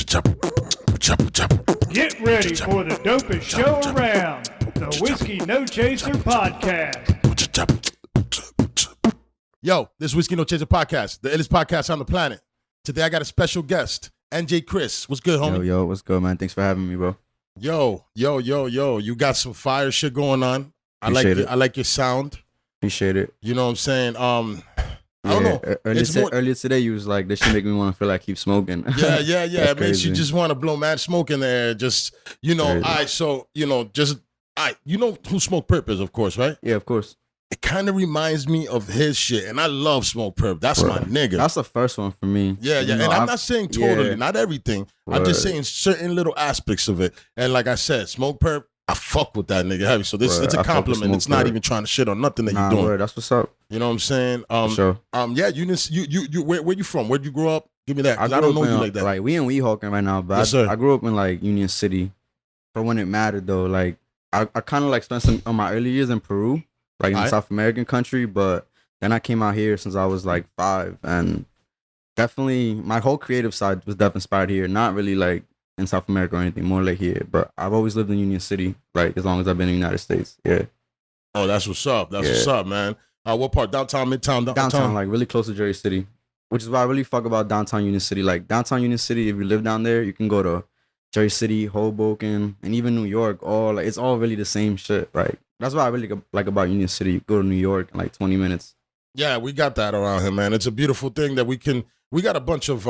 Get ready for the dopest show around, the Whiskey No Chaser Podcast. Yo, this Whiskey No Chaser Podcast, the illest podcast on the planet. Today I got a special guest, Enjae Chris. What's good, homie? Yo, what's good, man? Thanks for having me, bro. Yo. You got some fire shit going on. I like your sound. Appreciate it. You know what I'm saying? I don't know. Earlier today, you was like, this should make me want to feel like keep smoking. Yeah. It makes you just want to blow mad smoke in the air. Just, you know, you know who Smoke Perp is, of course, right? Yeah, of course. It kind of reminds me of his shit, and I love Smoke Perp. That's my nigga. That's the first one for me. Yeah. And I'm not saying totally, not everything. I'm just saying certain little aspects of it. And like I said, Smoke Perp, I fuck with that nigga heavy. So it's a compliment. It's not even trying to shit on nothing that you're doing. That's what's up. You know what I'm saying? Sure. Yeah. You where you from? Where'd you grow up? Give me that. I don't know you like that. Like we in Weehawken right now, but I grew up in like Union City. For when it mattered though, like I kind of like spent some of my early years in Peru, like in the South American country, but then I came out here since I was like 5, and definitely my whole creative side was definitely inspired here. Not really like in South America or anything, more like here. But I've always lived in Union City, like as long as I've been in the United States. Yeah. Oh, that's what's up. What's up, man. What part? Downtown, Midtown, Downtown, like really close to Jersey City, which is why I really fuck about downtown Union City. Like downtown Union City, if you live down there, you can go to Jersey City, Hoboken, and even New York. It's all really the same shit. Like that's what I really like about Union City. You go to New York in like 20 minutes. Yeah, we got that around here, man. It's a beautiful thing that we got a bunch of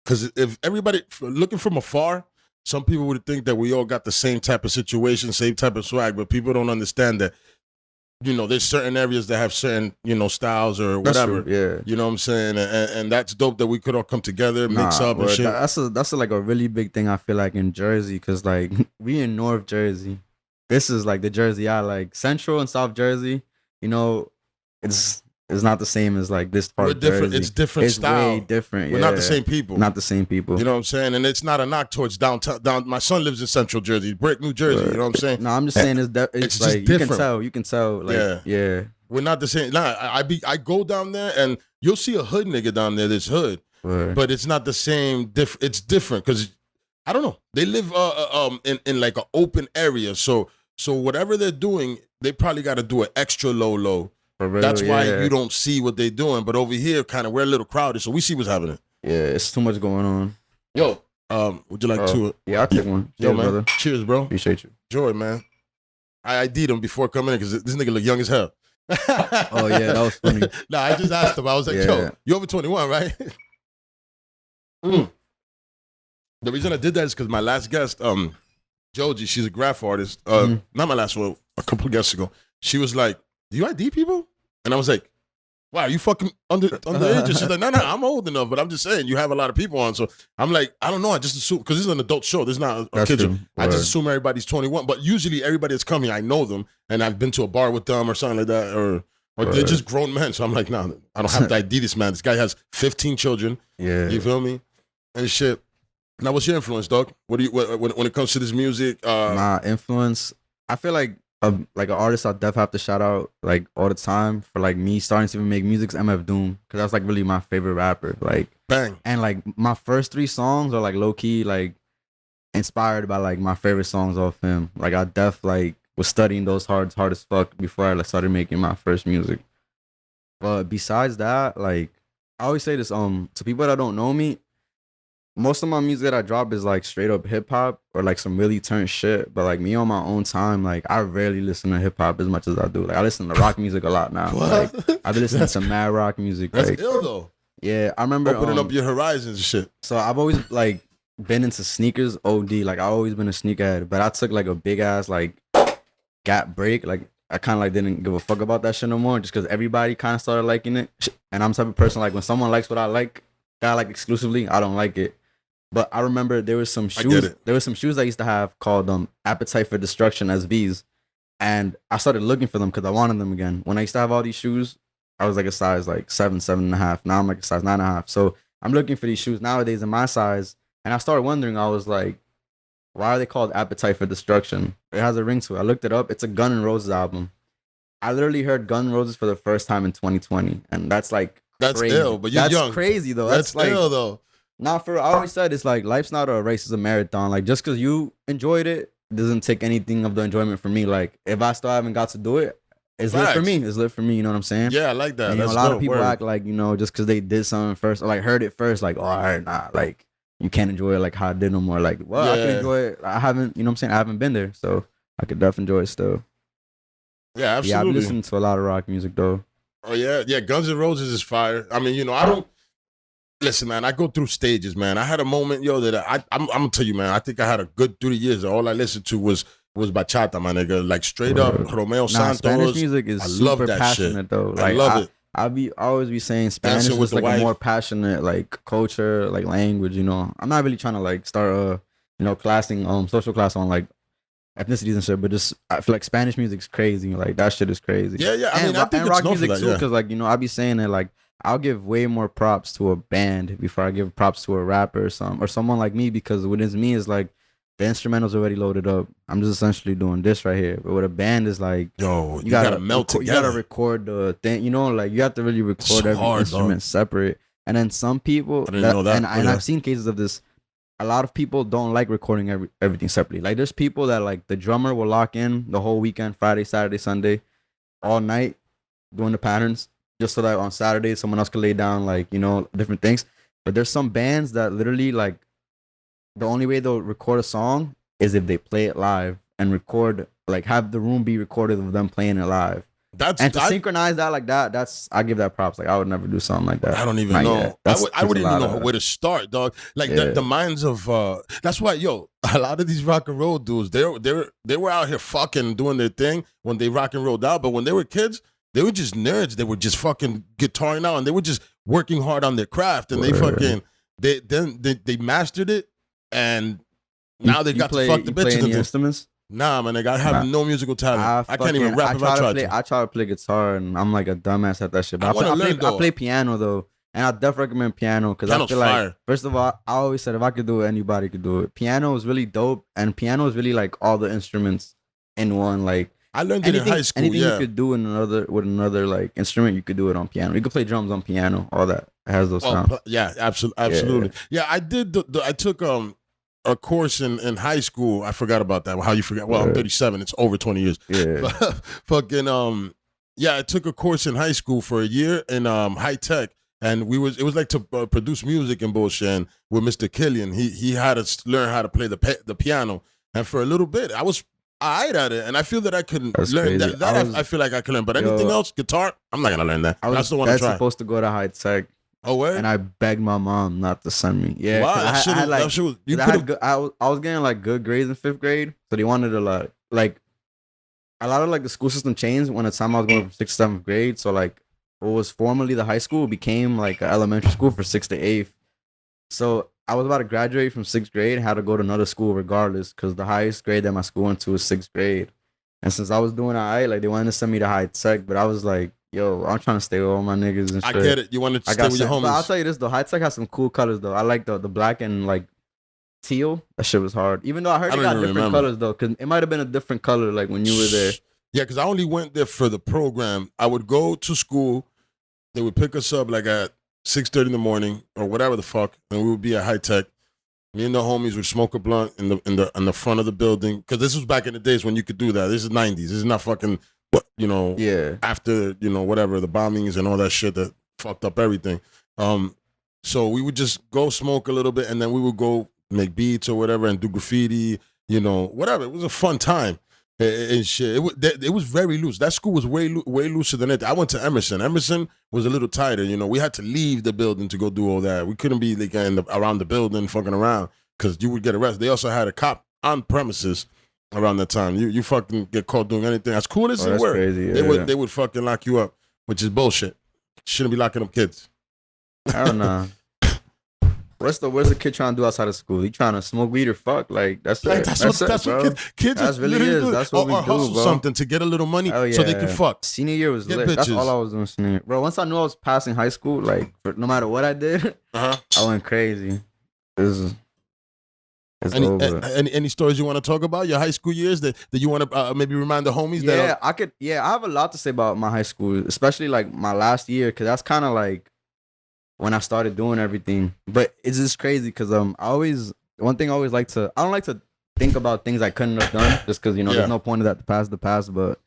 because if everybody looking from afar, some people would think that we all got the same type of situation, same type of swag, but people don't understand that, you know, there's certain areas that have certain, you know, styles or whatever. Yeah. You know what I'm saying? And that's dope that we could all come together, mix up and shit. That's like a really big thing I feel like in Jersey, because like we in North Jersey. This is like the Jersey I like. Central and South Jersey, you know, it's not the same as like this part of Jersey. It's different style. It's way different. We're not the same people. Not the same people. You know what I'm saying? And it's not a knock towards downtown. My son lives in Central Jersey, Brick, New Jersey. You know what I'm saying? No, I'm just saying it's like just different. You can tell. Like, yeah. We're not the same. Nah, I go down there and you'll see a hood nigga down there that's hood, but it's not the same. It's different because I don't know. They live in like an open area, so whatever they're doing, they probably got to do an extra low. That's why you don't see what they're doing. But over here, kind of, we're a little crowded, so we see what's happening. Yeah, it's too much going on. Yo, would you like to? Yeah, I'll take one. Yo, man. Brother. Cheers, bro. Appreciate you. Joy, man. I ID'd him before coming in because this nigga look young as hell. Oh, yeah, that was funny. Nah, I just asked him. I was like, yo, you over 21, right? The reason I did that is because my last guest, Joji, she's a graph artist. Not my last one, a couple of guests ago. She was like, do you ID people? And I was like, wow, are you fucking underage? She's like, no, I'm old enough, but I'm just saying you have a lot of people on. So I'm like, I don't know. I just assume, because this is an adult show. This is not a kid's show. I just assume everybody's 21. But usually everybody that's coming, I know them, and I've been to a bar with them or something like that, or they're just grown men. So I'm like, nah, I don't have to ID this man. This guy has 15 children. Yeah. You feel me? And shit. Now, what's your influence, dog? What do you when it comes to this music? My influence, I feel like an artist I definitely have to shout out like all the time for like me starting to even make music is MF Doom, because that's like really my favorite rapper. Like bang. And like my first 3 songs are like low key like inspired by like my favorite songs off him. Like I like was studying those hard as fuck before I like started making my first music. But besides that, like I always say this to people that don't know me, most of my music that I drop is like straight up hip hop or like some really turned shit. But like me on my own time, like I rarely listen to hip hop as much as I do. Like I listen to rock music a lot now. Like I've been listening to mad rock music. That's like, ill though. Yeah, I remember opening up your horizons and shit. So I've always like been into sneakers OD. Like I've always been a sneakerhead. But I took like a big ass like gap break. Like I kind of like didn't give a fuck about that shit no more, just because everybody kind of started liking it. And I'm the type of person like when someone likes what I like exclusively, I don't like it. But I remember there was some shoes. There were some shoes I used to have called Appetite for Destruction SVs, and I started looking for them because I wanted them again. When I used to have all these shoes, I was like a size like 7.5. Now I'm like a size 9.5. So I'm looking for these shoes nowadays in my size, and I started wondering. I was like, why are they called Appetite for Destruction? It has a ring to it. I looked it up. It's a Guns N' Roses album. I literally heard Guns N' Roses for the first time in 2020, and that's like that's crazy. ill. But you're young. That's crazy though. That's like, ill though. Nah, for I always said it's like life's not a race, it's a marathon. Like just because you enjoyed it doesn't take anything of the enjoyment from me. Like if I still haven't got to do it, it's lit for Facts. me. It's lit for me. You know what I'm saying? Yeah, I like that. And, That's a lot of dope. people Word. act like just because they did something first, or like heard it first, like, oh, all right, nah, like you can't enjoy it like how I did no more. Like, well, I can Yeah. enjoy it. I haven't, you know what I'm saying? I haven't been there, so I could definitely enjoy it still. Yeah, Yeah, I've absolutely. been listening to a lot of rock music though. Oh yeah, yeah. Guns N' Roses is fire. I mean, I don't listen, man. I go through stages, man. I had a moment, that I'm gonna tell you, man. I think I had a good 3 years. All I listened to was bachata, my nigga. Like straight up, Romeo Nah, Santos. Spanish music is I love super that passionate shit. though. I Like love it. I always be saying Spanish Dancing with is the like a wife. more passionate like culture, like language. I'm not really trying to like start classing social class on like ethnicities and shit, but just I feel like Spanish music's crazy. Like that shit is crazy. Yeah, yeah. I And mean, I think it's rock known for music that, too, yeah. because like I be saying that like I'll give way more props to a band before I give props to a rapper or someone like me, because what is me is like the instrumental's already loaded up. I'm just essentially doing this right here. But with a band is like Yo, you gotta melt you together. gotta record the thing. Like you have to really record so every hard, instrument separate. And then some people I didn't know that. and Yeah. I've seen cases of this. A lot of people don't like recording everything separately. Like there's people that like the drummer will lock in the whole weekend, Friday, Saturday, Sunday, all night doing the patterns, just so that on Saturday someone else could lay down like different things. But there's some bands that literally like the only way they'll record a song is if they play it live and record, like have the room be recorded of them playing it live. And to synchronize that like that, I give that props. Like I would never do something like that. I don't even Not know. yet. I wouldn't even know where to start, dog. Like the minds of that's why, a lot of these rock and roll dudes, they were out here fucking doing their thing when they rock and rolled out, but when they were kids, they were just nerds. They were just fucking guitaring out, and they were just working hard on their craft, and they fucking they mastered it, and now they got to fuck the play bitches. any instruments? Nah, man, I have no musical talent. I can't even rap if I tried to. I try to play guitar, and I'm like a dumbass at that shit. But I play piano though, and I definitely recommend piano because I feel like first of all, I always said if I could do it, anybody could do it. Piano is really dope, and piano is really like all the instruments in one. Like I learned it in high school. Anything you could do with another like instrument, you could do it on piano. You could play drums on piano. All that has those sounds. Yeah, absolutely. Yeah, I did. I took a course in high school. I forgot about that. How you forgot? Well, I'm 37. It's over 20 years. Yeah. But fucking I took a course in high school for a year in high tech, and it was like to produce music and bullshit. And with Mr. Killian, he had us learn how to play the piano, and for a little bit, I was alright at it, and I feel that I could learn crazy. that. I feel like I could learn, but anything else, guitar, I'm not gonna learn that. I still want to try. Supposed to go to high tech. Oh, where? And I begged my mom not to send me. Yeah, wow, I was getting like good grades in 5th grade, so they wanted to like a lot of like the school system changed when the time I was going from 6th to 7th grade. So like what was formerly the high school became like an elementary school for 6th to 8th. So I was about to graduate from 6th grade, had to go to another school regardless, because the highest grade that my school went to was 6th grade. And since I was doing alright, like they wanted to send me to high tech, but I was like, yo, I'm trying to stay with all my niggas and shit. I get it. You wanted to stay with your homies. But I'll tell you this though, high tech has some cool colors though. I like the black and like teal. That shit was hard. Even though I heard it got different colors though, because it might have been a different color like when you were there. Yeah, because I only went there for the program. I would go to school. They would pick us up like at 6:30 in the morning or whatever the fuck, and we would be at high tech. Me and the homies would smoke a blunt in the front of the building, because this was back in the days when you could do that. This is 90s. This is not fucking after whatever the bombings and all that shit that fucked up everything. So we would just go smoke a little bit, and then we would go make beats or whatever and do graffiti, whatever. It was a fun time and shit. It was very loose. That school was way looser than it. I went to Emerson. Emerson was a little tighter. We had to leave the building to go do all that. We couldn't be like around the building fucking around, because you would get arrested. They also had a cop on premises around that time. You fucking get caught doing anything. As cool as it were, crazy. They would fucking lock you up, which is bullshit. Shouldn't be locking up kids. I don't know. What's the kid trying to do outside of school? He trying to smoke weed or fuck? Like that's what kids that's really is. That's what we do, hustle bro. something to get a little money so they can fuck. Senior year was Get lit. That's bitches. all I was doing senior year. Bro, once I knew I was passing high school, like no matter what I did, I went crazy. It's over. Any stories you want to talk about? Your high school years that you want to maybe remind the homies? Yeah, I could. Yeah, I have a lot to say about my high school, especially like my last year, because that's kind of like when I started doing everything. But it's just crazy because one thing I always like to, I don't like to think about things I couldn't have done just because, there's no point in that, the past, but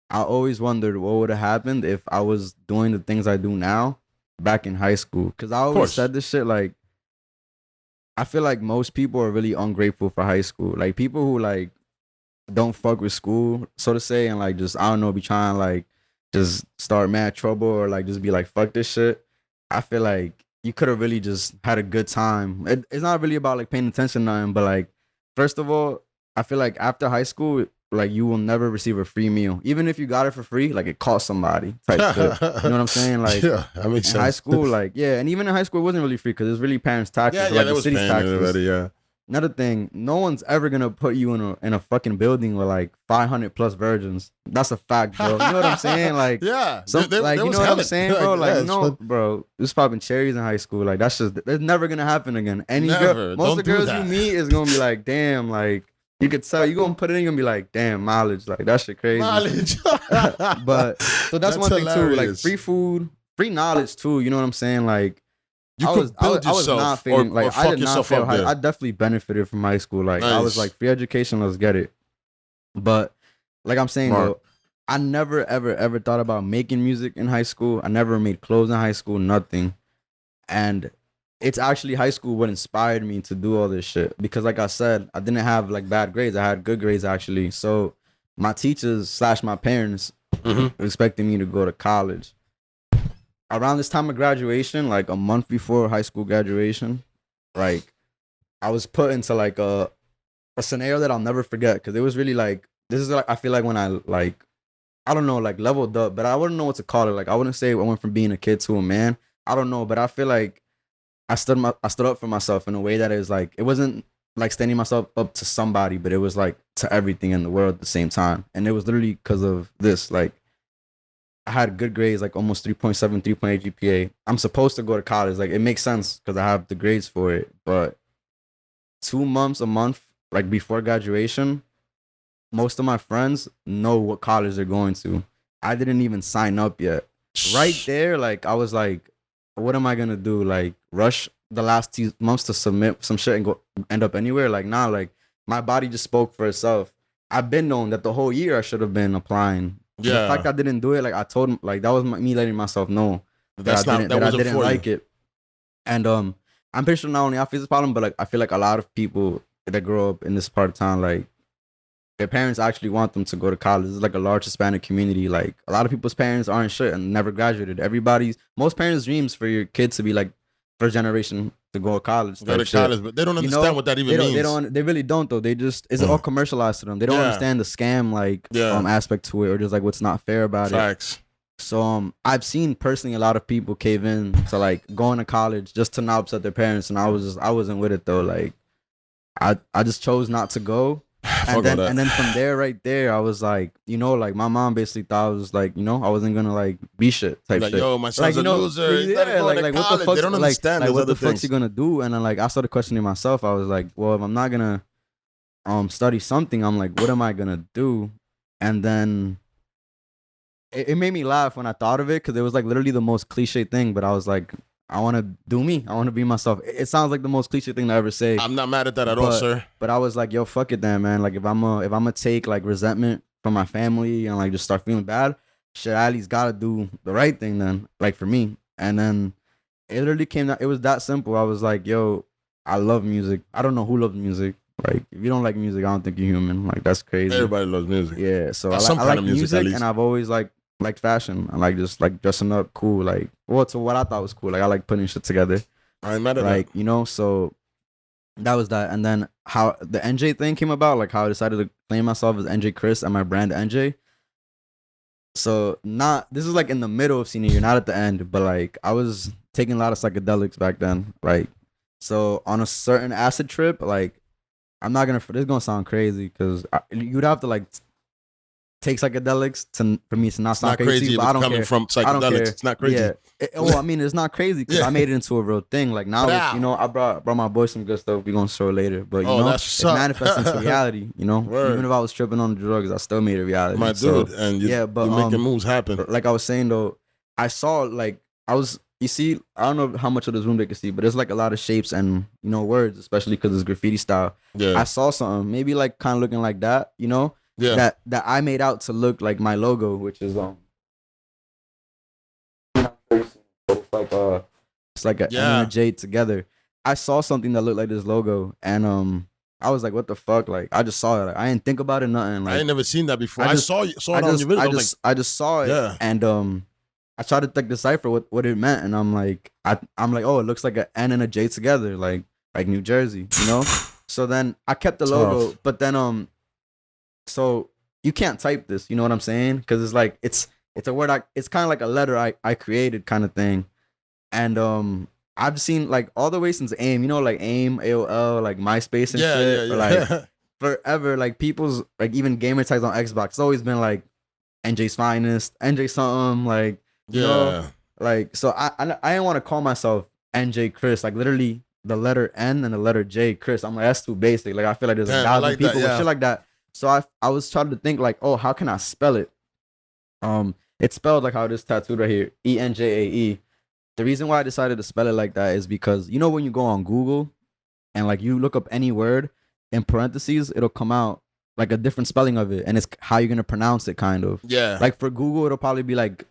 I always wondered what would have happened if I was doing the things I do now back in high school. Because I always said this shit, like, I feel like most people are really ungrateful for high school. Like, people who, like, don't fuck with school, so to say, and, like, just, I don't know, be trying to, like, just start mad trouble or, like, just be like, fuck this shit. I feel like you could have really just had a good time. It's not really about, like, paying attention to nothing, but, like, first of all, I feel like after high school, like, you will never receive a free meal. Even if you got it for free, like, it cost somebody type shit. You know what I'm saying? Like, yeah, that makes sense. High school, like, yeah, and even in high school, it wasn't really free because it's really parents' taxes. Yeah, like that the was city's paying taxes. already, yeah. Another thing, no one's ever gonna put you in a fucking building with like 500 plus virgins. That's a fact, bro. You know what I'm saying? Like, yeah, like, you know what I'm saying, bro? Like, bro, this popping cherries in high school. Like, that's never gonna happen again. Any girl, most of the girls you meet is gonna be like, damn, like, you could tell you gonna put it in, you're gonna be like, damn, mileage, like that shit crazy. Mileage. But so that's one hilarious. thing too, like free food, free knowledge too. You know what I'm saying? Like, You could build yourself, I was not feeling, like, or I did not feel up there. I definitely benefited from high school. Like, Nice. I was like, free education, let's get it. But like I'm saying, though, I never, ever thought about making music in high school. I never made clothes in high school, nothing. And it's actually high school what inspired me to do all this shit. Because like I said, I didn't have like bad grades. I had good grades, actually. So my teachers / my parents expected me to go to college. Around this time of graduation, like a month before high school graduation, like I was put into like a scenario that I'll never forget, because it was really like, this is like, I feel like when I like, I don't know, like leveled up, but I wouldn't know what to call it. Like, I wouldn't say I went from being a kid to a man. I don't know, but I feel like I stood up for myself in a way that is like, it wasn't like standing myself up to somebody, but it was like to everything in the world at the same time. And it was literally because of this, like, I had good grades, like almost 3.7, 3.8 GPA. I'm supposed to go to college. Like, it makes sense because I have the grades for it. But 2 months, a month, like before graduation, most of my friends know what college they're going to. I didn't even sign up yet. Right there, like, I was like, what am I going to do? Like, rush the last 2 months to submit some shit and go end up anywhere? Like, nah, like, my body just spoke for itself. I've been known that the whole year I should have been applying. Yeah. The fact I didn't do it, like, I told him, like, that was me letting myself know that I didn't like it. And I'm pretty sure not only I face this problem, but like, I feel like a lot of people that grow up in this part of town, like, their parents actually want them to go to college. It's like a large Hispanic community. Like, a lot of people's parents aren't shit and never graduated. Most parents' dreams for your kids to be like first generation to go to college. Go to college, but they don't understand what that even means. They really don't, though. They just, it's all commercialized to them. They don't understand the scam, like, aspect to it, or just like what's not fair about Facts. it. So I've seen personally a lot of people cave in to like going to college just to not upset their parents, and I wasn't with it though. Like, I just chose not to go. And then from there, right there, I was like, like, my mom basically thought I was like, I wasn't gonna like be shit type like, shit. Yo, my son's like, a loser. Yeah, like what the fuck? They don't understand. Like what the things. fuck's he gonna do? And then like I started questioning myself. I was like, well, if I'm not gonna study something, I'm like, what am I gonna do? And then it made me laugh when I thought of it, because it was like literally the most cliche thing. But I was like, I want to do me. I want to be myself. It sounds like the most cliche thing to ever say. I'm not mad at that at all, sir. But I was like, yo, fuck it then, man. Like, if I'm gonna take like resentment from my family and like just start feeling bad, shit, I at least gotta do the right thing then, like, for me. And then it literally came down, it was that simple. I was like, yo, I love music. I don't know who loves music. Like, if you don't like music, I don't think you're human. Like, that's crazy. Everybody loves music. Yeah, so I some like kind of music, and I've always liked fashion. I like just like dressing up cool, like, well, to what I thought was cool. Like, I like putting shit together. I ain't mad at like that. So that was that. And then how the Enjae thing came about, like how I decided to claim myself as Enjae Chris and my brand Enjae. So this is like in the middle of senior year, not at the end, but like I was taking a lot of psychedelics back then. Like, so on a certain acid trip, like, I'm not gonna, this is gonna sound crazy because you'd have to like take psychedelics for me to not sound crazy, but I don't care. From psychedelics, it's not crazy. Yeah. I mean, it's not crazy because I made it into a real thing. Like, now, I brought my boy some good stuff. We're gonna show later, but it manifests into reality. Word. Even if I was tripping on the drugs, I still made it reality. My dude, and you're making moves happen. Like I was saying though, I saw like I was, you see, I don't know how much of this room they can see, but there's like a lot of shapes and words, especially because it's graffiti style. Yeah. I saw something maybe like kind of looking like that, Yeah. that I made out to look like my logo, which is it's like an N and a J together. I saw something that looked like this logo, and I was like, what the fuck? Like, I just saw it. Like, I didn't think about it, nothing. Like, I ain't never seen that before. I saw it on your video. I just saw it, yeah. and I tried to like decipher what it meant, and I'm like, oh, it looks like an N and a J together, like New Jersey, So then I kept the logo, but then so you can't type this, you know what I'm saying? Because it's like it's a word. It's kind of like a letter I created, kind of thing, and I've seen like all the way since AIM, like AIM, AOL, like MySpace and shit. Or, like forever, like people's like even gamer tags on Xbox. It's always been like NJ's finest, NJ something, like like so I didn't want to call myself Enjae Chris, like literally the letter N and the letter J Chris. I'm like, that's too basic. Like I feel like there's 1,000 people with shit like that. So I was trying to think like, oh, how can I spell it? It's spelled like how it is tattooed right here, ENJAE. The reason why I decided to spell it like that is because when you go on Google and like you look up any word in parentheses, it'll come out like a different spelling of it, and it's how you're gonna pronounce it, kind of. Yeah. Like for Google, it'll probably be like,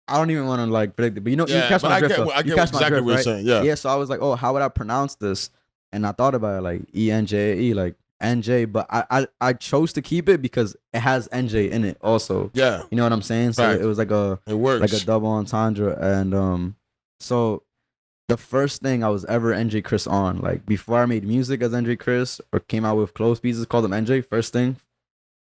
I don't even want to like predict it, but you catch my drift. I get exactly what you're saying. Yeah. Yeah. So I was like, oh, how would I pronounce this? And I thought about it like ENJAE, like NJ, but I chose to keep it because it has NJ in it also. Yeah. You know what I'm saying? So it was like it works. Like a double entendre. And so the first thing I was ever Enjae Chris on, like before I made music as Enjae Chris or came out with clothes pieces, called them NJ. First thing,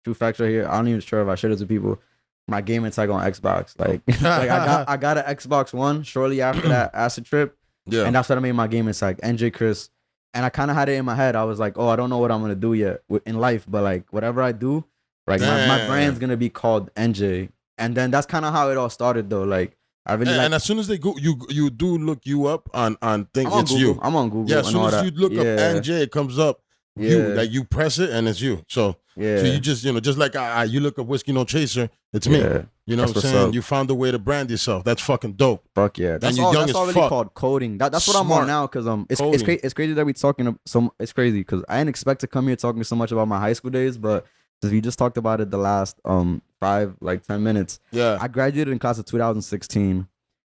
true facts right here. I don't even sure if I shared it to people. My gaming tag on Xbox, like I got an Xbox One shortly after that acid trip. Yeah. And that's what I made my gaming tag, Enjae Chris. And I kind of had it in my head. I was like, oh, I don't know what I'm gonna do yet in life, but like whatever I do, like my brand's gonna be called Enjae. And then that's kind of how it all started, though. Like I really and as soon as they go, you do look you up on things. It's Google. you. I'm on Google. Yeah, as soon as you look up Enjae, it comes up. You press it and it's you. So you just just like you look up Whiskey No Chaser, it's me. You know what I'm saying? Up. You found a way to brand yourself. That's fucking dope. Fuck yeah. That's already called coding. That's what I'm on now, because it's crazy that we talking it's crazy because I didn't expect to come here talking so much about my high school days, but since we just talked about it the last 10 minutes. Yeah. I graduated in class of 2016.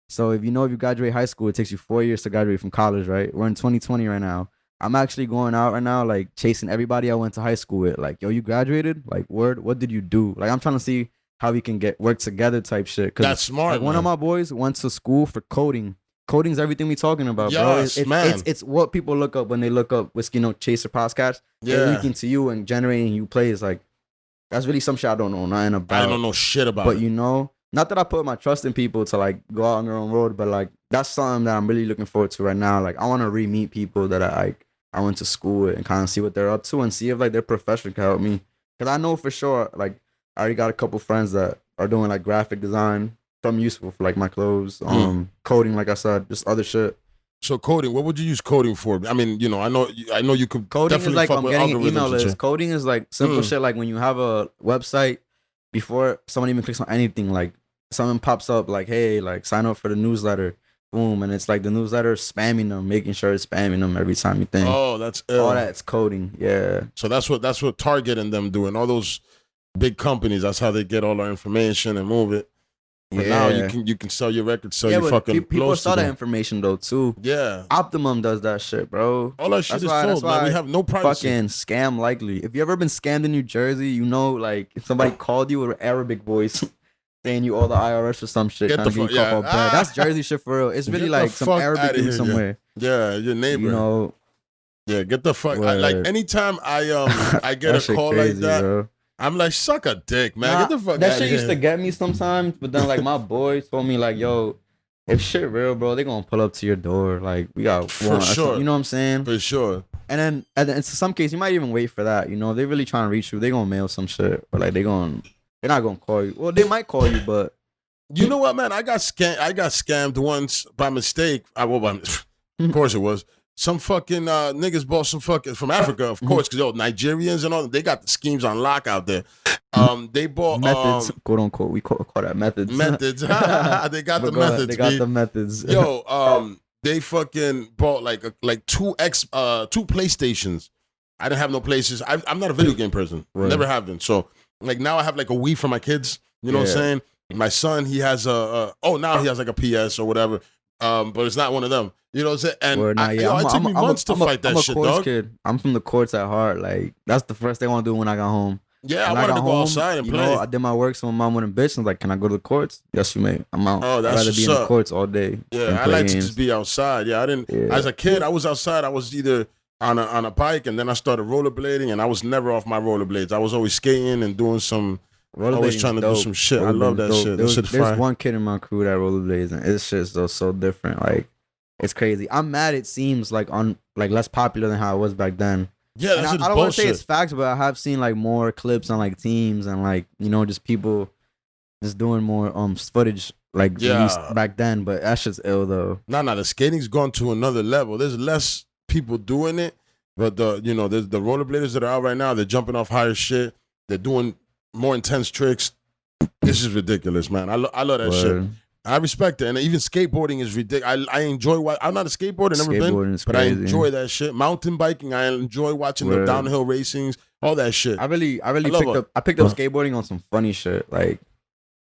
So if you graduate high school, it takes you 4 years to graduate from college, right? We're in 2020 right now. I'm actually going out right now, like chasing everybody I went to high school with. Like, yo, you graduated? Like, word, what did you do? Like, I'm trying to see how we can work together type shit. That's smart. Like, one of my boys went to school for coding. Coding's everything we talking about, bro. It's what people look up when they look up Whiskey No Chaser podcast. Yeah. They're linking to you and generating you plays. Like, that's really some shit I don't know nothing about. I don't know shit about it. But not that I put my trust in people to like go out on their own road, but like that's something that I'm really looking forward to right now. Like, I want to re-meet people that I went to school with and kind of see what they're up to and see if like their profession can help me. Because I know for sure, like, I already got a couple friends that are doing like graphic design, something useful for like my clothes, coding, like I said, just other shit. So coding, what would you use coding for? I mean, I know you could. Coding is like getting an email list. Coding is like simple shit. Like when you have a website, before someone even clicks on anything, like something pops up like, hey, like sign up for the newsletter. Boom, and it's like the newsletter spamming them, making sure it's spamming them every time you think. Oh, that's ill. All that's coding, yeah. So that's what Target and them doing. All those big companies, that's how they get all our information and move it. But now you can sell your records, sell your fucking people saw that information though too. Yeah, Optimum does that shit, bro. All that shit is sold, man. We have no privacy. Fucking scam likely. If you ever been scammed in New Jersey, like if somebody called you with an Arabic voice. Saying you owe the IRS or some shit, trying to get you caught for bad. That's Jersey shit for real. It's really like some Arabic dude somewhere. Yeah, your neighbor. Yeah, get the fuck. Like anytime I get a call crazy, like that, bro. I'm like, suck a dick, man. Get the fuck out of here. That shit used to get me sometimes, but then like my boy told me like, yo, if shit real, bro, they gonna pull up to your door. Like we got for sure. You know what I'm saying? For sure. And then in some case, you might even wait for that. They really trying to reach you. They gonna mail some shit, or like they're not gonna call you. Well, they might call you, but you know what, man? I got scammed once by mistake. Of course it was. Some fucking niggas bought some fucking from Africa, of course, because Nigerians and all, they got the schemes on lock out there. They bought methods, quote unquote. We call that methods. methods. They got the methods. They got B. the methods. Yo, they fucking bought like two PlayStations. I didn't have no PlayStations. I'm not a video game person. Right. Never have been. So like now I have like a Wii for my kids. You know what I'm saying? My son, he has now he has like a PS or whatever. But it's not one of them. You know what I'm saying? And it took me months to fight that shit, dog. Kid. I'm from the courts at heart. Like that's the first thing I want to do when I got home. Yeah, I wanted to go outside and play. I did my work, so my mom wouldn't bitch. And was like, "Can I go to the courts?" Yes, you may. I'm out. Oh, that's I'd rather be in the courts all day. Yeah, I like to just be outside. Yeah, I didn't. Yeah. As a kid, I was outside. I was either on a bike, and then I started rollerblading, and I was never off my rollerblades. I was always skating and doing some. Always trying to do some shit. I love that shit. There's one kid in my crew that rollerblades, and it's just so different. Like, it's crazy. I'm mad. It seems like less popular than how it was back then. Yeah, that's I don't want to say it's facts, but I have seen like more clips on like teams and like just people just doing more footage like released back then. But that's just ill though. No, the skating's gone to another level. There's less people doing it, but there's the rollerbladers that are out right now. They're jumping off higher shit. They're doing more intense tricks. This is ridiculous, man. I love that shit. I respect it, and even skateboarding is ridiculous. I enjoy. I'm not a skateboarder, never been, but I enjoy that shit. Mountain biking, I enjoy watching the downhill racings, all that shit. I picked up skateboarding on some funny shit. Like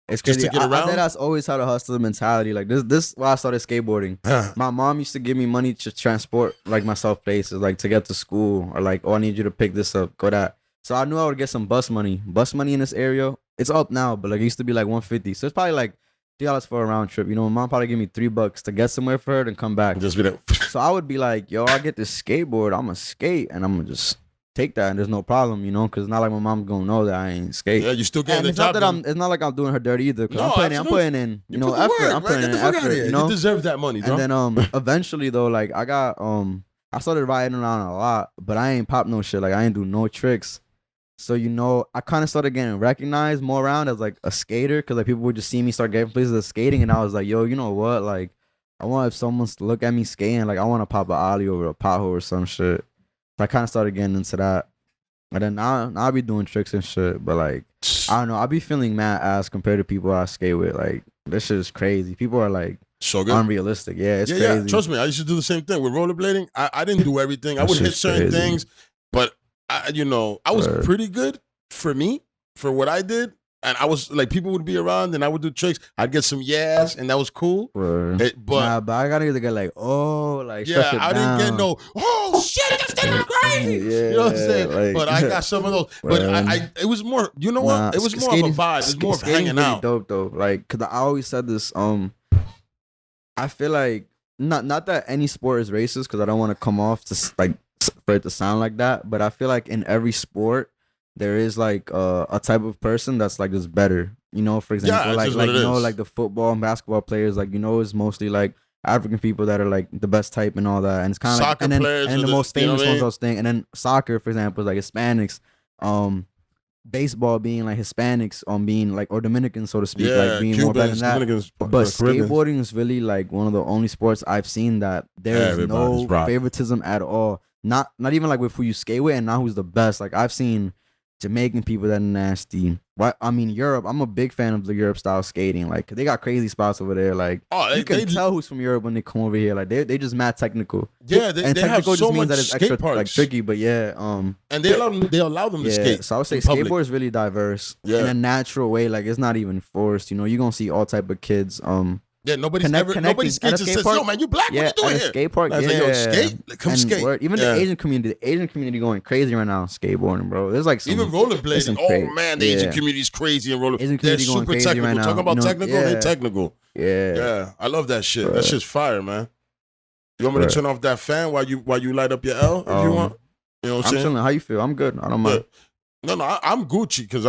it's crazy. Just to get around. That's always how the hustler mentality. Like this why I started skateboarding. My mom used to give me money to transport like myself places, like to get to school, or like, oh, I need you to pick this up, go that. So I knew I would get some bus money. Bus money in this area, it's up now, but like it used to be like $150. So it's probably like $3 for a round trip. My mom probably give me $3 to get somewhere for her and come back. Just be like, so I would be like, yo, I get this skateboard, I'm gonna skate, and I'm gonna just take that, and there's no problem, because it's not like my mom's gonna know that I ain't skate. Yeah, you still getting the job. It's not like I'm doing her dirty either. Cause I'm putting in, effort. I'm putting in effort. You deserve that money, bro. And then eventually though, like I got I started riding around a lot, but I ain't pop no shit. Like I ain't do no tricks. So, I kind of started getting recognized more around as, like, a skater. Because, like, people would just see me start getting places of skating. And I was like, yo, you know what? Like, I want if someone's to look at me skating, like, I want to pop an ollie over a pothole or some shit. So I kind of started getting into that. And then now I be doing tricks and shit. But, like, I don't know. I be feeling mad ass compared to people I skate with. Like, this shit is crazy. People are, like, so good. Unrealistic. Yeah, it's crazy. Yeah, trust me. I used to do the same thing. With rollerblading, I didn't do everything. I would hit certain things. But... I was pretty good for me, for what I did. And I was like, people would be around and I would do tricks. I'd get some and that was cool. But I gotta either get like, oh, like, yeah, I didn't get no, oh shit, that's crazy. Yeah, you know what I'm saying? Like, but I got some of those. But it was more, what? It was more of a vibe. It was more of hanging out. Dope though. Like, cause I always said this, I feel like, not that any sport is racist, because I don't want to come off to like, for it to sound like that, but I feel like in every sport there is like a type of person that's like just better. For example, like the football and basketball players, like it's mostly like African people that are like the best type and all that, and it's kind of like, and the most famous ones, those things, and then soccer, for example, is like Hispanics, baseball being like Hispanics, being like, or Dominicans, so to speak, like being Cubans, more better than that. Dominicans, but skateboarding is really like one of the only sports I've seen that there is no favoritism at all. Not even like with who you skate with and not who's the best. Like I've seen Jamaican people that are nasty. I mean Europe. I'm a big fan of the Europe style skating. Like they got crazy spots over there. Like you can tell who's from Europe when they come over here. Like they just mad technical. Yeah, they have so much that it's extra parks. Like tricky, but yeah. And they allow them to skate. So I would say skateboard is really diverse in a natural way. Like it's not even forced. You're gonna see all type of kids. Yeah, nobody skates and says, yo, man, you black, what you doing here? Skate park, like, yo, skate? Like, come skate. Even the Asian community going crazy right now skateboarding, bro. There's like even rollerblading. Oh, man, the Asian community is crazy in rollerblading. They're super technical. Right Talking about technical, they're technical. Yeah. I love that shit. That shit's fire, man. You want me to turn off that fan while you light up your L if you want? You know what I'm saying? Chilling. How you feel? I'm good. I don't mind. No, I'm Gucci because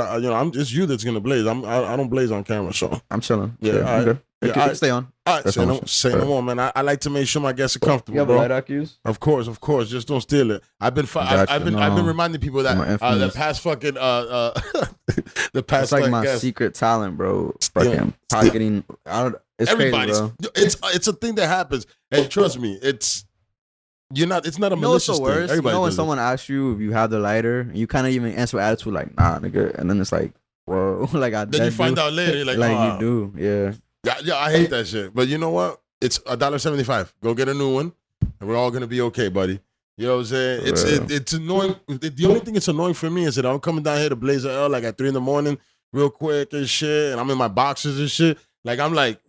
it's you that's gonna blaze. I don't blaze on camera, so I'm chilling. Yeah, I'm good. Okay, stay on. All right, say no more, man. I like to make sure my guests are comfortable. You have a light accuse? Of course. Just don't steal it. I've been reminding people that the past fucking the past. It's like my secret talent, bro. Fucking pocketing. It's everybody's. Crazy, bro. It's a thing that happens, and trust me, you're not. It's not a You know what's malicious the thing. worst? You Everybody know when does it. someone asks you if you have the lighter, and you kind of even answer with attitude like, nah, nigga. And then it's like, whoa. Like, I Then you find out later, you're like, you do. Yeah. Yeah, I hate that shit. But you know what? It's $1.75. Go get a new one, and we're all gonna be okay, buddy. You know what I'm saying? It's annoying. The only thing that's annoying for me is that I'm coming down here to Blazer L like at 3 a.m, real quick and shit, and I'm in my boxes and shit. Like I'm like,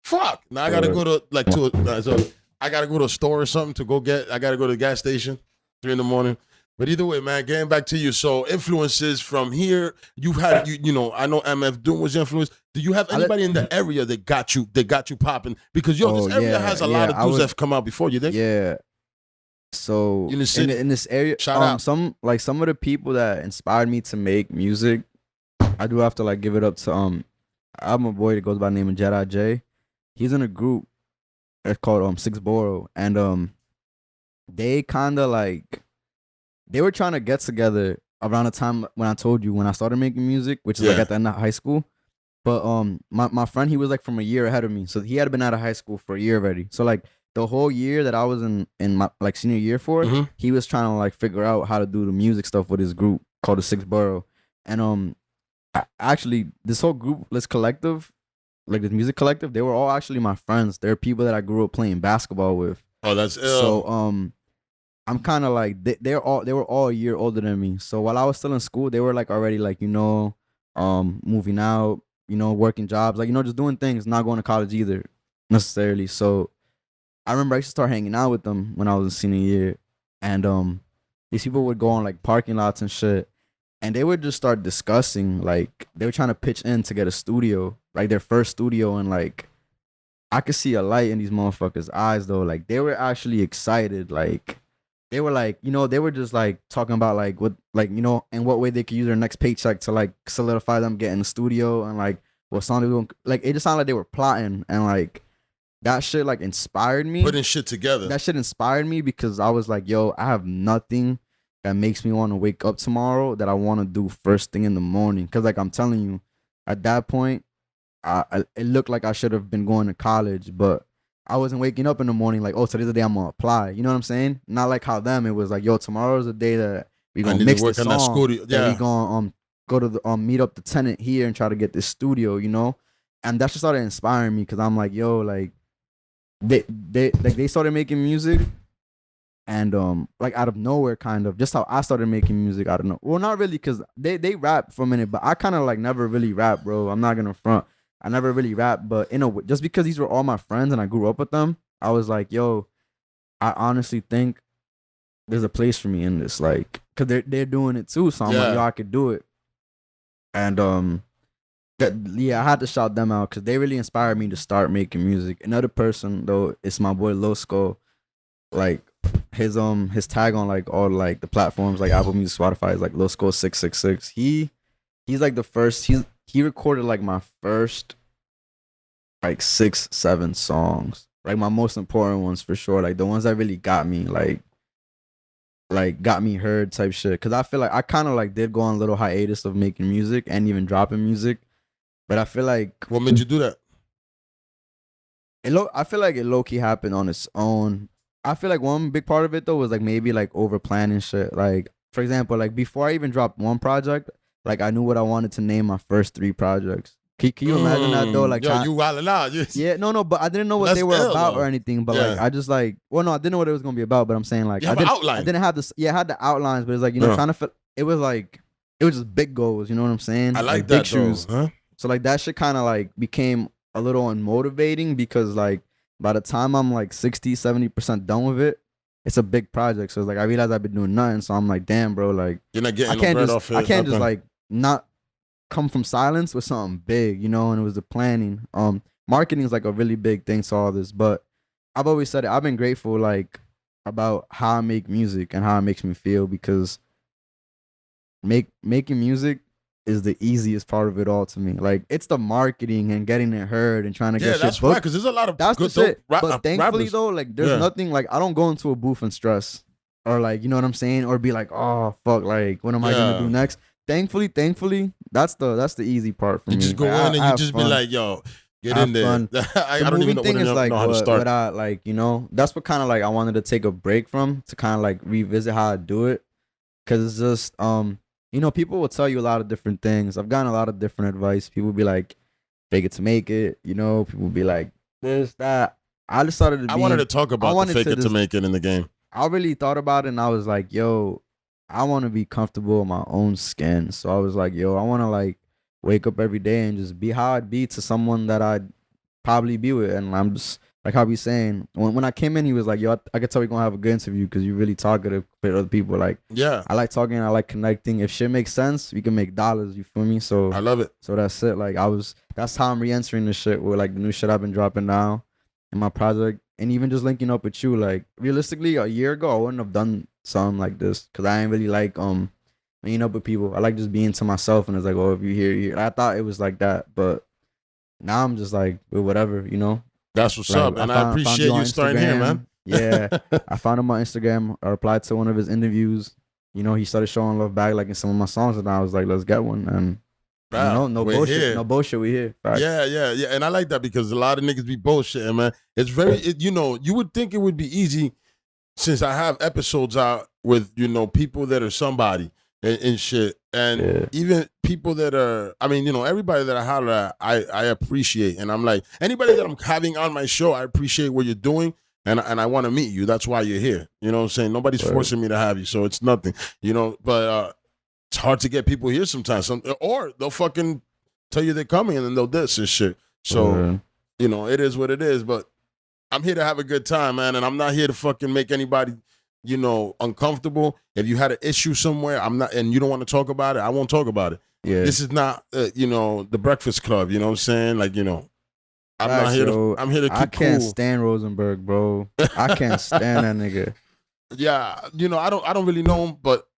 fuck. Now I gotta go to so I gotta go to a store or something to go get. I gotta go to the gas station 3 a.m. But either way, man, getting back to you. So influences from here, you've had you know, I know MF Doom was influenced. Do you have anybody in the area that got you popping? Because this area has a lot of dudes that have come out before you, think? Yeah. So In the city. in this area, Shout out. some of the people that inspired me to make music, I do have to like give it up to I have a boy that goes by the name of Jedi J. He's in a group. It's called Six Borough, and they kind of like they were trying to get together around the time when I told you when I started making music, which is like at the end of high school. But my friend, he was like from a year ahead of me, so he had been out of high school for a year already. So like the whole year that I was in my like senior year for, he was trying to like figure out how to do the music stuff with his group called the Six Borough, and actually this whole group, this collective, like this music collective, they were all actually my friends. They're people that I grew up playing basketball with. Oh, that's ill. So I'm kind of like they were all a year older than me. So while I was still in school, they were like already like moving out, working jobs, like just doing things, not going to college either necessarily. So I remember I used to start hanging out with them when I was in senior year, and these people would go on like parking lots and shit, and they would just start discussing, like they were trying to pitch in to get a studio, like their first studio, and like I could see a light in these motherfuckers' eyes though. Like they were actually excited, like they were like, they were just like talking about like what, like, in what way they could use their next paycheck to like solidify them getting a studio, and like what song they were, like it just sounded like they were plotting, and like that shit like inspired me. Putting shit together. That shit inspired me because I was like, yo, I have nothing that makes me want to wake up tomorrow that I want to do first thing in the morning. Cause like I'm telling you, at that point, it looked like I should have been going to college, but I wasn't waking up in the morning like, oh, today's the day I'm gonna apply. You know what I'm saying? Not like how them, it was like, yo, tomorrow's the day that we gonna mix the song. That we gonna go to the meet up the tenant here and try to get this studio, and that just started inspiring me because I'm like, yo, like they started making music, and like out of nowhere, kind of just how I started making music out of nowhere. Well, not really, because they rap for a minute, but I kind of like never really rap, bro. I'm not gonna front. I never really rap, but just because these were all my friends and I grew up with them, I was like, yo, I honestly think there's a place for me in this, like, cause they're doing it too, so I'm like, yo, I could do it, and I had to shout them out because they really inspired me to start making music. Another person though, it's my boy Losco. Like his tag on like all like the platforms like Apple Music, Spotify is like Losco 666. He's like the first. He recorded like my first like 6-7 songs, like my most important ones for sure, like the ones that really got me like got me heard type shit. Because I feel like I kind of like did go on a little hiatus of making music and even dropping music. But I feel like... What made you do that? I feel like it low-key happened on its own. I feel like one big part of it, though, was like maybe like over-planning shit. Like, for example, like before I even dropped one project, like I knew what I wanted to name my first 3 projects. Can you imagine that, though? Like, yo, you wildin' out. Yeah, no, but I didn't know what they were about or anything. But like, I just like... Well, no, I didn't know what it was going to be about, but I'm saying like... You have an outline. I didn't have this... Yeah, I had the outlines, but it's like, trying to... It was like... It was just big goals, you know what I'm saying? I like that, big shoes. Huh? So like that shit kind of like became a little unmotivating because like by the time I'm like 60-70% done with it, it's a big project. So it's like I realized I've been doing nothing. So I'm like, damn, bro, like you're not getting I can't just like not come from silence with something big, and it was the planning. Marketing is like a really big thing to all this, but I've always said it. I've been grateful like about how I make music and how it makes me feel because making music is the easiest part of it all to me. Like it's the marketing and getting it heard and trying to get shit that's booked. right, because there's a lot of that's good the shit. But thankfully rappers. though, like there's nothing like I don't go into a booth and stress or like you know what I'm saying or be like, oh fuck, like what am I gonna do next? Thankfully, that's the easy part for me. You just go in and you just be like, yo, Get have in there. fun. I The don't movie even thing is like know how to start. what I like, you know, that's what kind of like I wanted to take a break from to kind of like revisit how I do it. Cause it's just you know, people will tell you a lot of different things. I've gotten a lot of different advice. People be like, fake it to make it, you know, people be like this, that. I decided to be I wanted to talk about the wanted fake to it to just- make it in the game. I really thought about it and I was like, yo, I want to be comfortable in my own skin. So I was like, yo, I want to like wake up every day and just be how I'd be to someone that I'd probably be with. And I'm just like how we saying when I came in, he was like, yo, I could tell we're gonna have a good interview because you really talkative with other people. Like, Yeah, I like talking, I like connecting. If shit makes sense, we can make dollars. You feel me? So I love it. so that's it. Like that's how I'm re-entering the shit with like the new shit I've been dropping now in my project, and even just linking up with you. Like realistically, a year ago I wouldn't have done something like this because I ain't really like meeting up with people. I like just being to myself, and it's like, oh, if you here. I thought it was like that, but now I'm just like, well, whatever, you know. That's what's Like, up, and I appreciate on you starting here, Instagram. man. Yeah, I found him on Instagram. I replied to one of his interviews. You know, he started showing love back like in some of my songs, and I was like, let's get one. And you know, no we're bullshit, here. no bullshit. We here. Facts. Yeah, and I like that because a lot of niggas be bullshitting, man. It's very, you know, you would think it would be easy since I have episodes out with, you know, people that are somebody and shit, and even people that are, I mean, you know, everybody that I holler at, I appreciate, and I'm like, anybody that I'm having on my show, I appreciate what you're doing. And I want to meet you. That's why you're here. You know what I'm saying? Nobody's forcing me to have you, so it's nothing. You know, but it's hard to get people here sometimes. Or they'll fucking tell you they're coming and then they'll diss and shit. So, you know, it is what it is. But I'm here to have a good time, man. And I'm not here to fucking make anybody, you know, uncomfortable. If you had an issue somewhere, I'm not, and you don't want to talk about it, I won't talk about it. Yeah. This is not, you know, the Breakfast Club. You know what I'm saying? Like, you know. I'm here to keep I can't cool. stand Rosenberg, bro. I can't stand that nigga. Yeah, you know, I don't really know him, but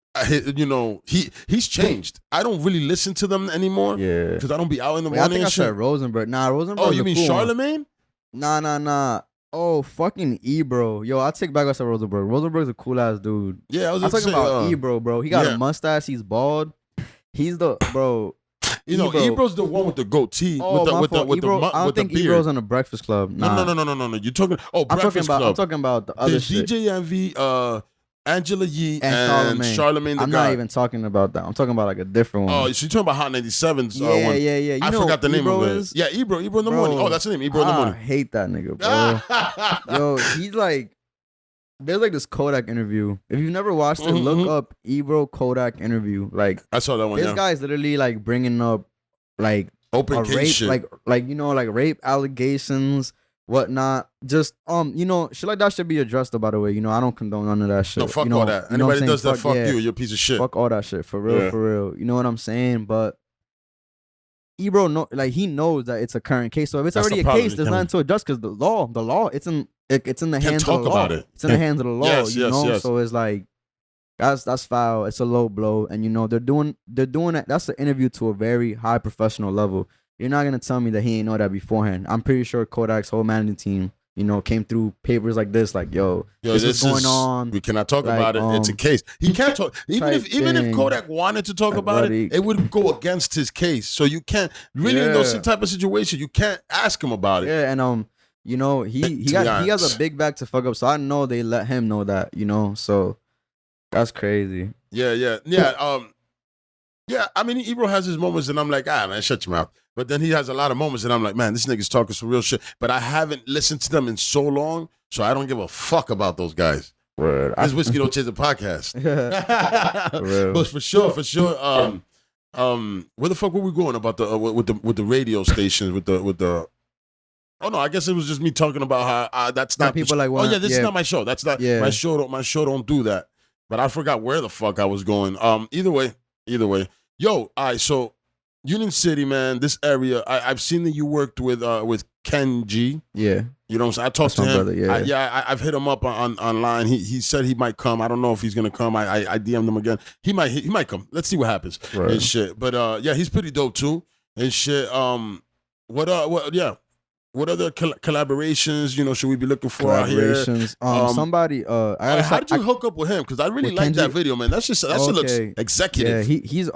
you know, he's changed. I don't really listen to them anymore. Yeah, because I don't be out in the I morning. think I and shit. said Rosenberg. Nah, Rosenberg. Oh, you mean cool Charlemagne? Nah. Oh, fucking Ebro. Yo, I take back what I said Rosenberg. Rosenberg's a cool ass dude. Yeah, I'm talking about Ebro, bro. He got a mustache. He's bald. He's the bro. You know, Ebro's the one with the goatee. Oh, with the I don't think beard. Ebro's on the Breakfast Club. Nah. No. You're talking. Oh, Breakfast Club. I'm talking about the other There's shit. DJ Envy, Angela Yee, and Charlemagne the I'm God. not even talking about that. I'm talking about like a different one. Oh, so you're talking about Hot 97's yeah, one. yeah. You I know forgot the name Ebro of it. is? Yeah, Ebro in the Bro, morning. Oh, that's the name, Ebro in the I morning. hate that nigga, bro. Yo, he's like, there's like this Kodak interview. If you've never watched it, look up Ebro Kodak interview. Like, I saw that one. this guy's literally like bringing up like open a case rape, shit. like you know, like rape allegations, whatnot. Just you know, shit like that should be addressed. By the way, you know, I don't condone none of that shit. No, fuck you know, all that. You know what Anybody I'm does that, saying? fuck you. You're a piece of shit. Fuck all that shit. For real, for real. You know what I'm saying? But Ebro, he knows that it's a current case. So if it's That's already the a problem. case, there's nothing to adjust because the law, it's in the hands of the law. talk about it. It's in the hands of the law. Yes, you yes, know, yes. so it's like that's foul. It's a low blow, and you know they're doing it. That's an interview to a very high professional level. You're not gonna tell me that he ain't know that beforehand. I'm pretty sure Kodak's whole management team, you know, came through papers like this, like, yo this is going on. We cannot talk Like, about it. It's a case. He can't talk. Even if thing. Kodak wanted to talk about it, it would go against his case. So you can't really in those type of situations. You can't ask him about it. Yeah, and you know, he has a big bag to fuck up. So I know they let him know that, you know. So that's crazy. Yeah. I mean, Ebro has his moments, and I'm like, man, shut your mouth. But then he has a lot of moments, and I'm like, man, this nigga's talking some real shit. But I haven't listened to them in so long, so I don't give a fuck about those guys. Word. This Whiskey Don't Chase a podcast. For real. But for sure. Where the fuck were we going about the with the radio stations with the? Oh no, I guess it was just me talking about how that's not people like. This is not my show. That's not my show. My show don't do that. But I forgot where the fuck I was going. Either way. Yo, all right. So Union City, man, this area. I've seen that you worked with Ken G. Yeah. You know what I'm saying? I talked to him. Brother, I've hit him up online. He said he might come. I don't know if he's gonna come. I DM'd him again. He might come. Let's see what happens and shit. But he's pretty dope too and shit. What other collaborations, you know, should we be looking for out here? Somebody, how did you hook up with him? Because I really like that video, man. That shit looks executive. Yeah, he's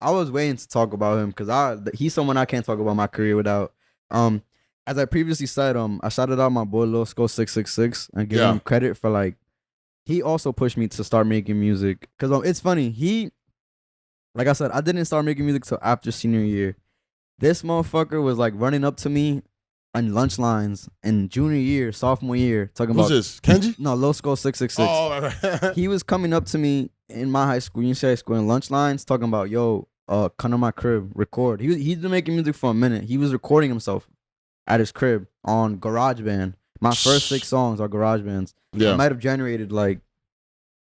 I was waiting to talk about him because he's someone I can't talk about my career without. As I previously said, I shouted out my boy Lil Skull 666 and give him credit for like he also pushed me to start making music. Cause it's funny, like I said, I didn't start making music till after senior year. This motherfucker was like running up to me on lunch lines in junior year, sophomore year, talking about Who's this? Kenji? No, Lil Skull 666. Oh, right. He was coming up to me in my high school, Union High School, in lunch lines, talking about, yo, come to my crib, record. He's been making music for a minute. He was recording himself at his crib on GarageBand. My first 6 songs are GarageBands. Yeah. I might have generated like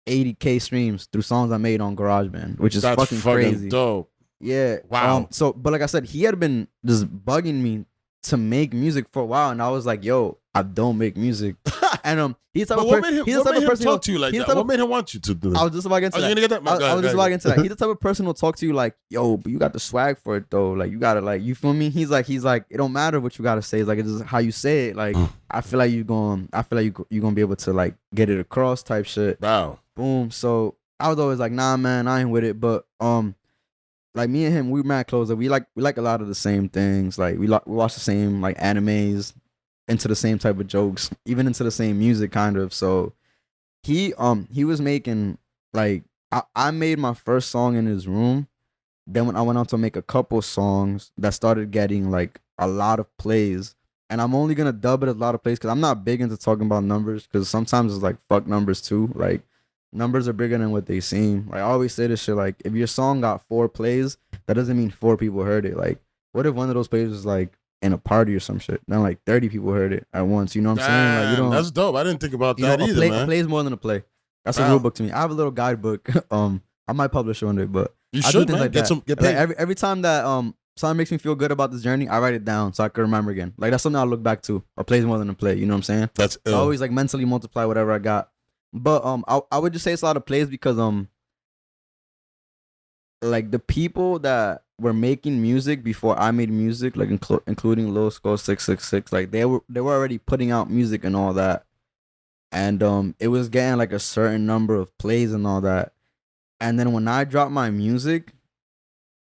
80K streams through songs I made on GarageBand, which is That's fucking crazy. Dope. Yeah. Wow. But like I said, he had been just bugging me to make music for a while, and I was like, yo, I don't make music. And he's the type of person. He's the type of person talk to you like that. What made him want you to do that? I was just about to get to that. You gonna get that? I was just about to get to that. He's the type of person who'll talk to you like, yo, but you got the swag for it though. Like you gotta like, you feel me? He's like, it don't matter what you gotta say. It's like, it's just how you say it. Like I feel like you're gonna be able to like get it across type shit. Wow. Boom. So I was always like, nah, man, I ain't with it. But like me and him, we mad close. Like we like a lot of the same things. Like we watch the same like animes, into the same type of jokes, even into the same music kind of. So he was making like I made my first song in his room. Then when I went on to make a couple songs that started getting like a lot of plays. And I'm only gonna dub it a lot of plays because I'm not big into talking about numbers, because sometimes it's like fuck numbers too. Like numbers are bigger than what they seem. Like I always say this shit, like if your song got 4 plays, that doesn't mean 4 people heard it. Like what if one of those plays was like in a party or some shit? Then like 30 people heard it at once. You know what I'm saying? Like you don't. That's dope. I didn't think about that either, man. A play is more than a play. That's a rule book to me. I have a little guidebook. I might publish one day, but you I should, do things man. like that. Like every time that something makes me feel good about this journey, I write it down so I can remember again. Like that's something I look back to. A play is more than a play. You know what I'm saying? That's I always like mentally multiply whatever I got. But I would just say it's a lot of plays because like the people that were making music before I made music, like including Lil Skull 666, like they were already putting out music and all that, and it was getting like a certain number of plays and all that. And then when I dropped my music,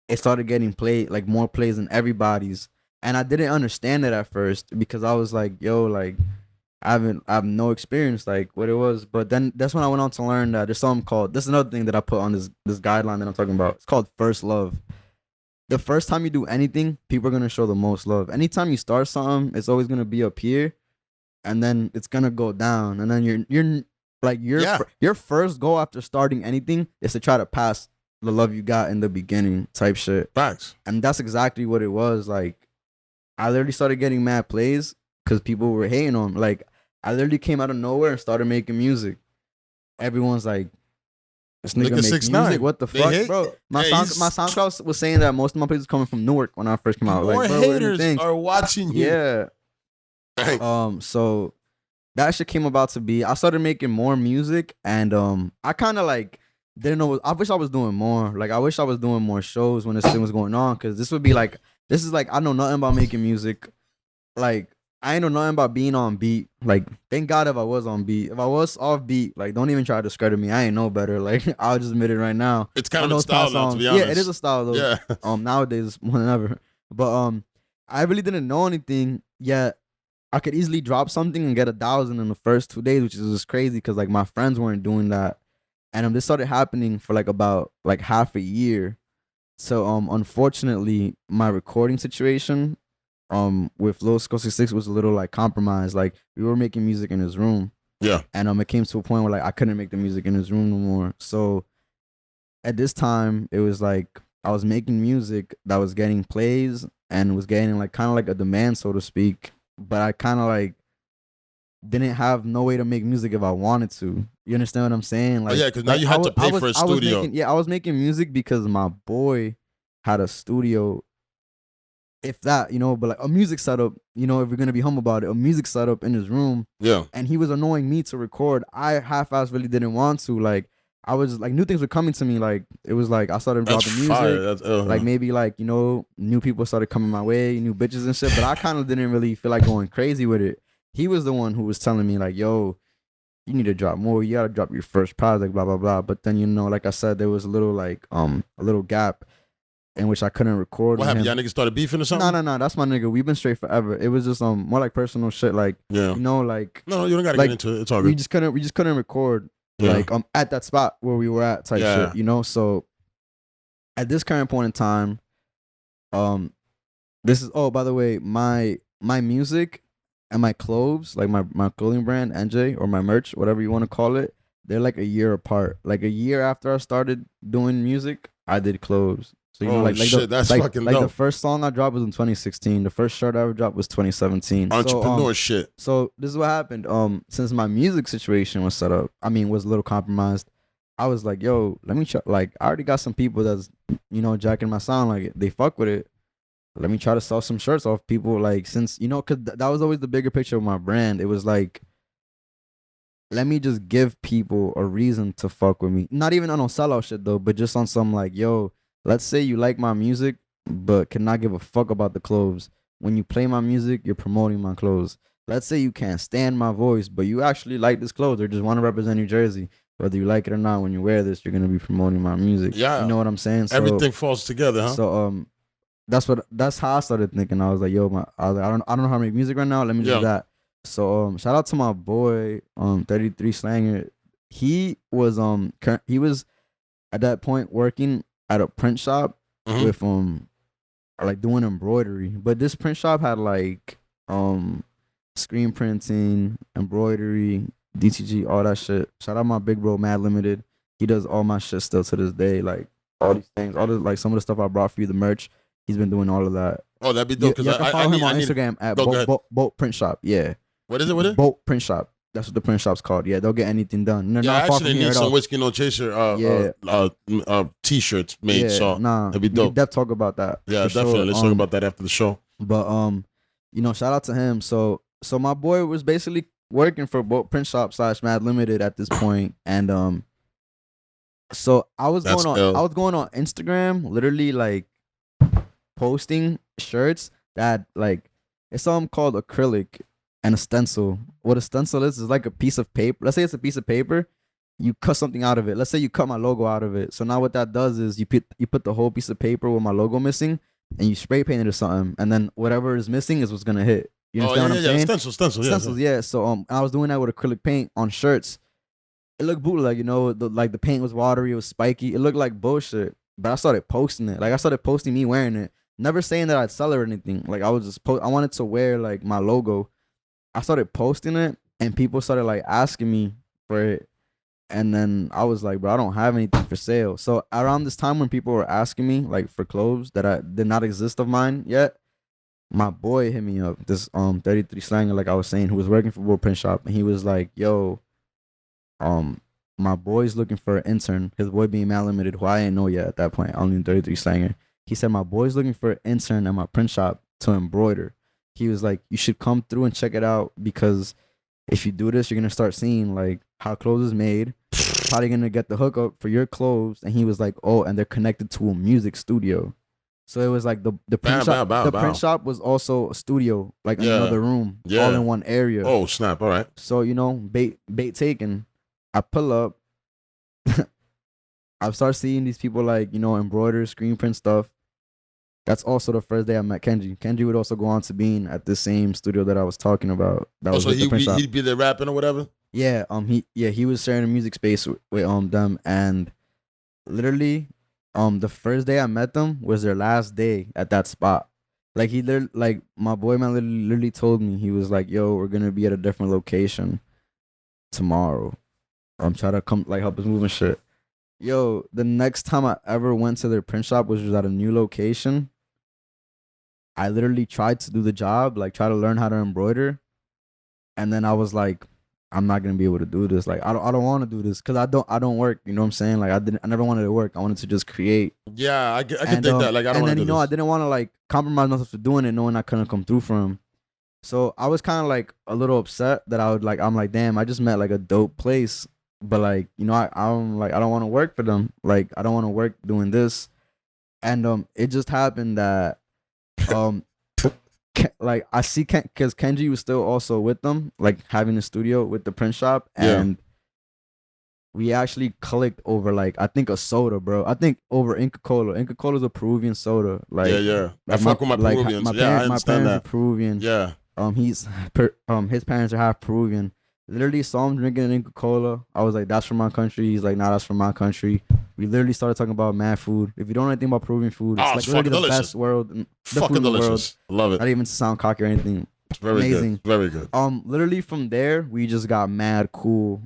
it started getting played, like more plays than everybody's. And I didn't understand it at first because I was like, yo, like I have no experience like what it was. But then that's when I went on to learn that there's something called, this is another thing that I put on this guideline that I'm talking about. It's called first love. The first time you do anything, people are gonna show the most love. Anytime you start something, it's always gonna be up here, and then it's gonna go down. And then you're like your first goal after starting anything is to try to pass the love you got in the beginning type shit. Facts. And that's exactly what it was. Like I literally started getting mad plays because people were hating on me. Like I literally came out of nowhere and started making music. Everyone's like, this nigga make 6ix9ine. music. What the fuck, bro? My SoundCloud was saying that most of my plays was coming from Newark when I first came out. More like, bro, haters are watching you. Yeah. Right. So that shit came about to be. I started making more music, and I kind of like didn't know. I wish I was doing more. Like I wish I was doing more shows when this thing was going on, because this is like I know nothing about making music. Like I ain't know nothing about being on beat. Like thank God if I was on beat. If I was off beat, like don't even try to discredit me. I ain't know better. Like I'll just admit it right now. It's kind of a style now, to be honest. Yeah, it is a style though. Yeah. Nowadays more than ever. But I really didn't know anything yet. I could easily drop something and get 1,000 in the first 2 days, which is just crazy because like my friends weren't doing that. And this started happening for like about like half a year. So unfortunately my recording situation with Lil Skull 66 was a little like compromised. Like we were making music in his room. Yeah. And it came to a point where like I couldn't make the music in his room no more. So at this time it was like I was making music that was getting plays and was getting like kind of like a demand, so to speak. But I kind of like didn't have no way to make music if I wanted to. You understand what I'm saying? Like, because now you had to pay for a studio. I was making music because my boy had a studio. If that, you know, but like a music setup, you know, if we're gonna be humble about it, a music setup in his room. Yeah. And he was annoying me to record. I half-ass really didn't want to. Like I was like, new things were coming to me. Like it was like I started dropping music. Like maybe like, you know, new people started coming my way, new bitches and shit. But I kind of didn't really feel like going crazy with it. He was the one who was telling me like, yo, you need to drop more. You gotta drop your first project, blah blah blah. But then, you know, like I said, there was a little like a little gap. in which I couldn't record. What with happened? him. Y'all niggas started beefing or something? No. That's my nigga. We've been straight forever. It was just more like personal shit. Like Yeah. you know, like No, you don't gotta like, get into it. It's all we good. just couldn't record Yeah. like at that spot where we were at type Yeah. shit. You know, so at this current point in time, this is by the way, my music and my clothes, like my clothing brand, Enjae, or my merch, whatever you want to call it, they're like a year apart. Like a year after I started doing music, I did clothes. So you know, like shit, that's fucking like dope. the first song I dropped was in 2016. The first shirt I ever dropped was 2017. Entrepreneur shit. So this is what happened. Since my music situation was set up, was a little compromised. I was like, yo, let me try. Like, I already got some people that's, jacking my sound. Like, they fuck with it. Let me try to sell some shirts off people. Like, since, because that was always the bigger picture of my brand. It was like, let me just give people a reason to fuck with me. Not even on sellout shit though, but just on some like, yo, let's say you like my music, but cannot give a fuck about the clothes. When you play my music, you're promoting my clothes. Let's say you can't stand my voice, but you actually like this clothes or just want to represent New Jersey. Whether you like it or not, when you wear this, you're gonna be promoting my music. Yeah. You know what I'm saying? So, everything falls together, huh? So that's how I started thinking. I was like, yo, I don't know how to make music right now. Let me do that. So shout out to my boy 33 Slanger. He was at that point working at a print shop with like doing embroidery. But this print shop had like screen printing, embroidery, DTG, all that shit. Shout out my big bro Mad Limited. He does all my shit still to this day. Like all these things, all the like some of the stuff I brought for you, the merch. He's been doing all of that. Oh, that'd be dope. Because I follow him on Instagram at Boat Print Shop. Yeah. What is it? Boat Print Shop. That's what the print shop's called. Yeah, they'll get anything done. They're I not far actually from here need at some all. Whiskey No Chaser t-shirts made. Yeah, so it'd be dope. We def talk about that. Yeah, definitely. Sure. Let's talk about that after the show. But shout out to him. So my boy was basically working for Boat Print Shop / Mad Limited at this point, and so I was going on Instagram, literally like posting shirts that like it's something called acrylic and a stencil. What a stencil is like a piece of paper. Let's say it's a piece of paper. You cut something out of it. Let's say you cut my logo out of it. So now what that does is you put the whole piece of paper with my logo missing, and you spray paint it or something, and then whatever is missing is what's gonna hit. You understand what I'm saying? Stencils, yeah. So I was doing that with acrylic paint on shirts. It looked bootleg, the paint was watery, it was spiky. It looked like bullshit. But I started posting it. Like I started posting me wearing it. Never saying that I'd sell it or anything. Like I was just I wanted to wear like my logo. I started posting it and people started like asking me for it. And then I was like, bro, I don't have anything for sale. So around this time when people were asking me like for clothes that I did not exist of mine yet, my boy hit me up. This 33 Slanger, like I was saying, who was working for World Print Shop, and he was like, yo, my boy's looking for an intern. His boy being Mad Limited, who I didn't know yet at that point. I only knew 33 Slanger. He said, my boy's looking for an intern at my print shop to embroider. He was like, you should come through and check it out, because if you do this, you're going to start seeing like how clothes is made. Probably going to get the hookup for your clothes. And he was like, oh, and they're connected to a music studio. So it was like the print shop. The print shop was also a studio, like in another room, all in one area. Oh, snap. All right. So, bait taken. I pull up. I start seeing these people like, embroider, screen print stuff. That's also the first day I met Kenji. Kenji would also go on to being at the same studio that I was talking about. That was so he'd be there rapping or whatever? Yeah, he was sharing a music space with them, and literally the first day I met them was their last day at that spot. Like my boy man literally told me, he was like, yo, we're gonna be at a different location tomorrow. Try to come like help us move and shit. Yo, the next time I ever went to their print shop, which was at a new location, I literally tried to do the job, like try to learn how to embroider. And then I was like, I'm not gonna be able to do this. Like I don't want to do this because I don't work. You know what I'm saying? Like I never wanted to work. I wanted to just create. Yeah, I can think that. Like I don't want to do this. I didn't want to like compromise myself for doing it, knowing I couldn't come through for him. So I was kind of like a little upset that I'm like, damn, I just met like a dope place, but like, I don't want to work for them. Like I don't want to work doing this. And it just happened that like I see because Kenji was still also with them, like having a studio with the print shop, and we actually clicked over like I think a soda, bro. I think over Inca Cola. Inca Cola's a Peruvian soda. Like yeah. I like fuck with my Peruvians. My, Yeah, I my understand parents are that. Peruvian. Yeah. His parents are half Peruvian. Literally saw him drinking an Inca Cola. I was like, that's from my country. He's like, nah, that's from my country. We literally started talking about mad food. If you don't know anything about Peruvian food, it's Oh, like it's literally fucking the delicious. best world. The Fucking food in the world. delicious. Love it. Not even to sound cocky or anything. It's very Amazing. good. Very good. Literally from there, we just got mad cool.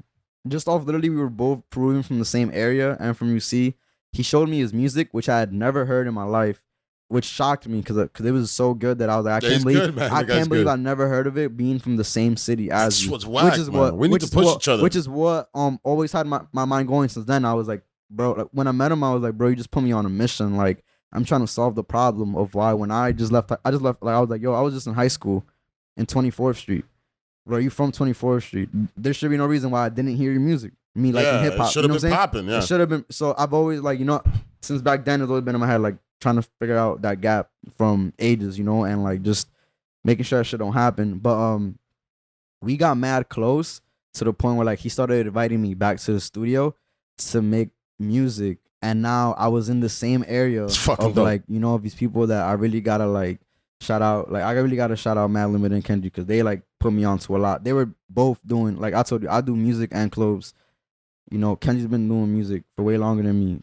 Just off literally, we were both Peruvian from the same area and from UC. He showed me his music, which I had never heard in my life, which shocked me because it was so good that I was like, I can't believe I never heard of it being from the same city as That's you. what's whack, man. We need to push each other. Which is what always had my mind going since then. I was like, bro, like, when I met him, I was like, bro, you just put me on a mission. Like, I'm trying to solve the problem of why when I just left, like I was like, yo, I was just in high school in 24th Street. Bro, you from 24th Street? There should be no reason why I didn't hear your music. Me like in hip hop. It should have been popping. Yeah, it should have been. So I've always like, you know, since back then it's always been in my head like trying to figure out that gap from ages, you know, and like just making sure that shit don't happen. But we got mad close to the point where like he started inviting me back to the studio to make music, and now I was in the same area of like, you know, these people that I really gotta like shout out. Like I really gotta shout out Mad Limit and Kendrick because they like put me onto a lot. They were both doing, like I told you, I do music and clothes. You know, Kendrick's been doing music for way longer than me.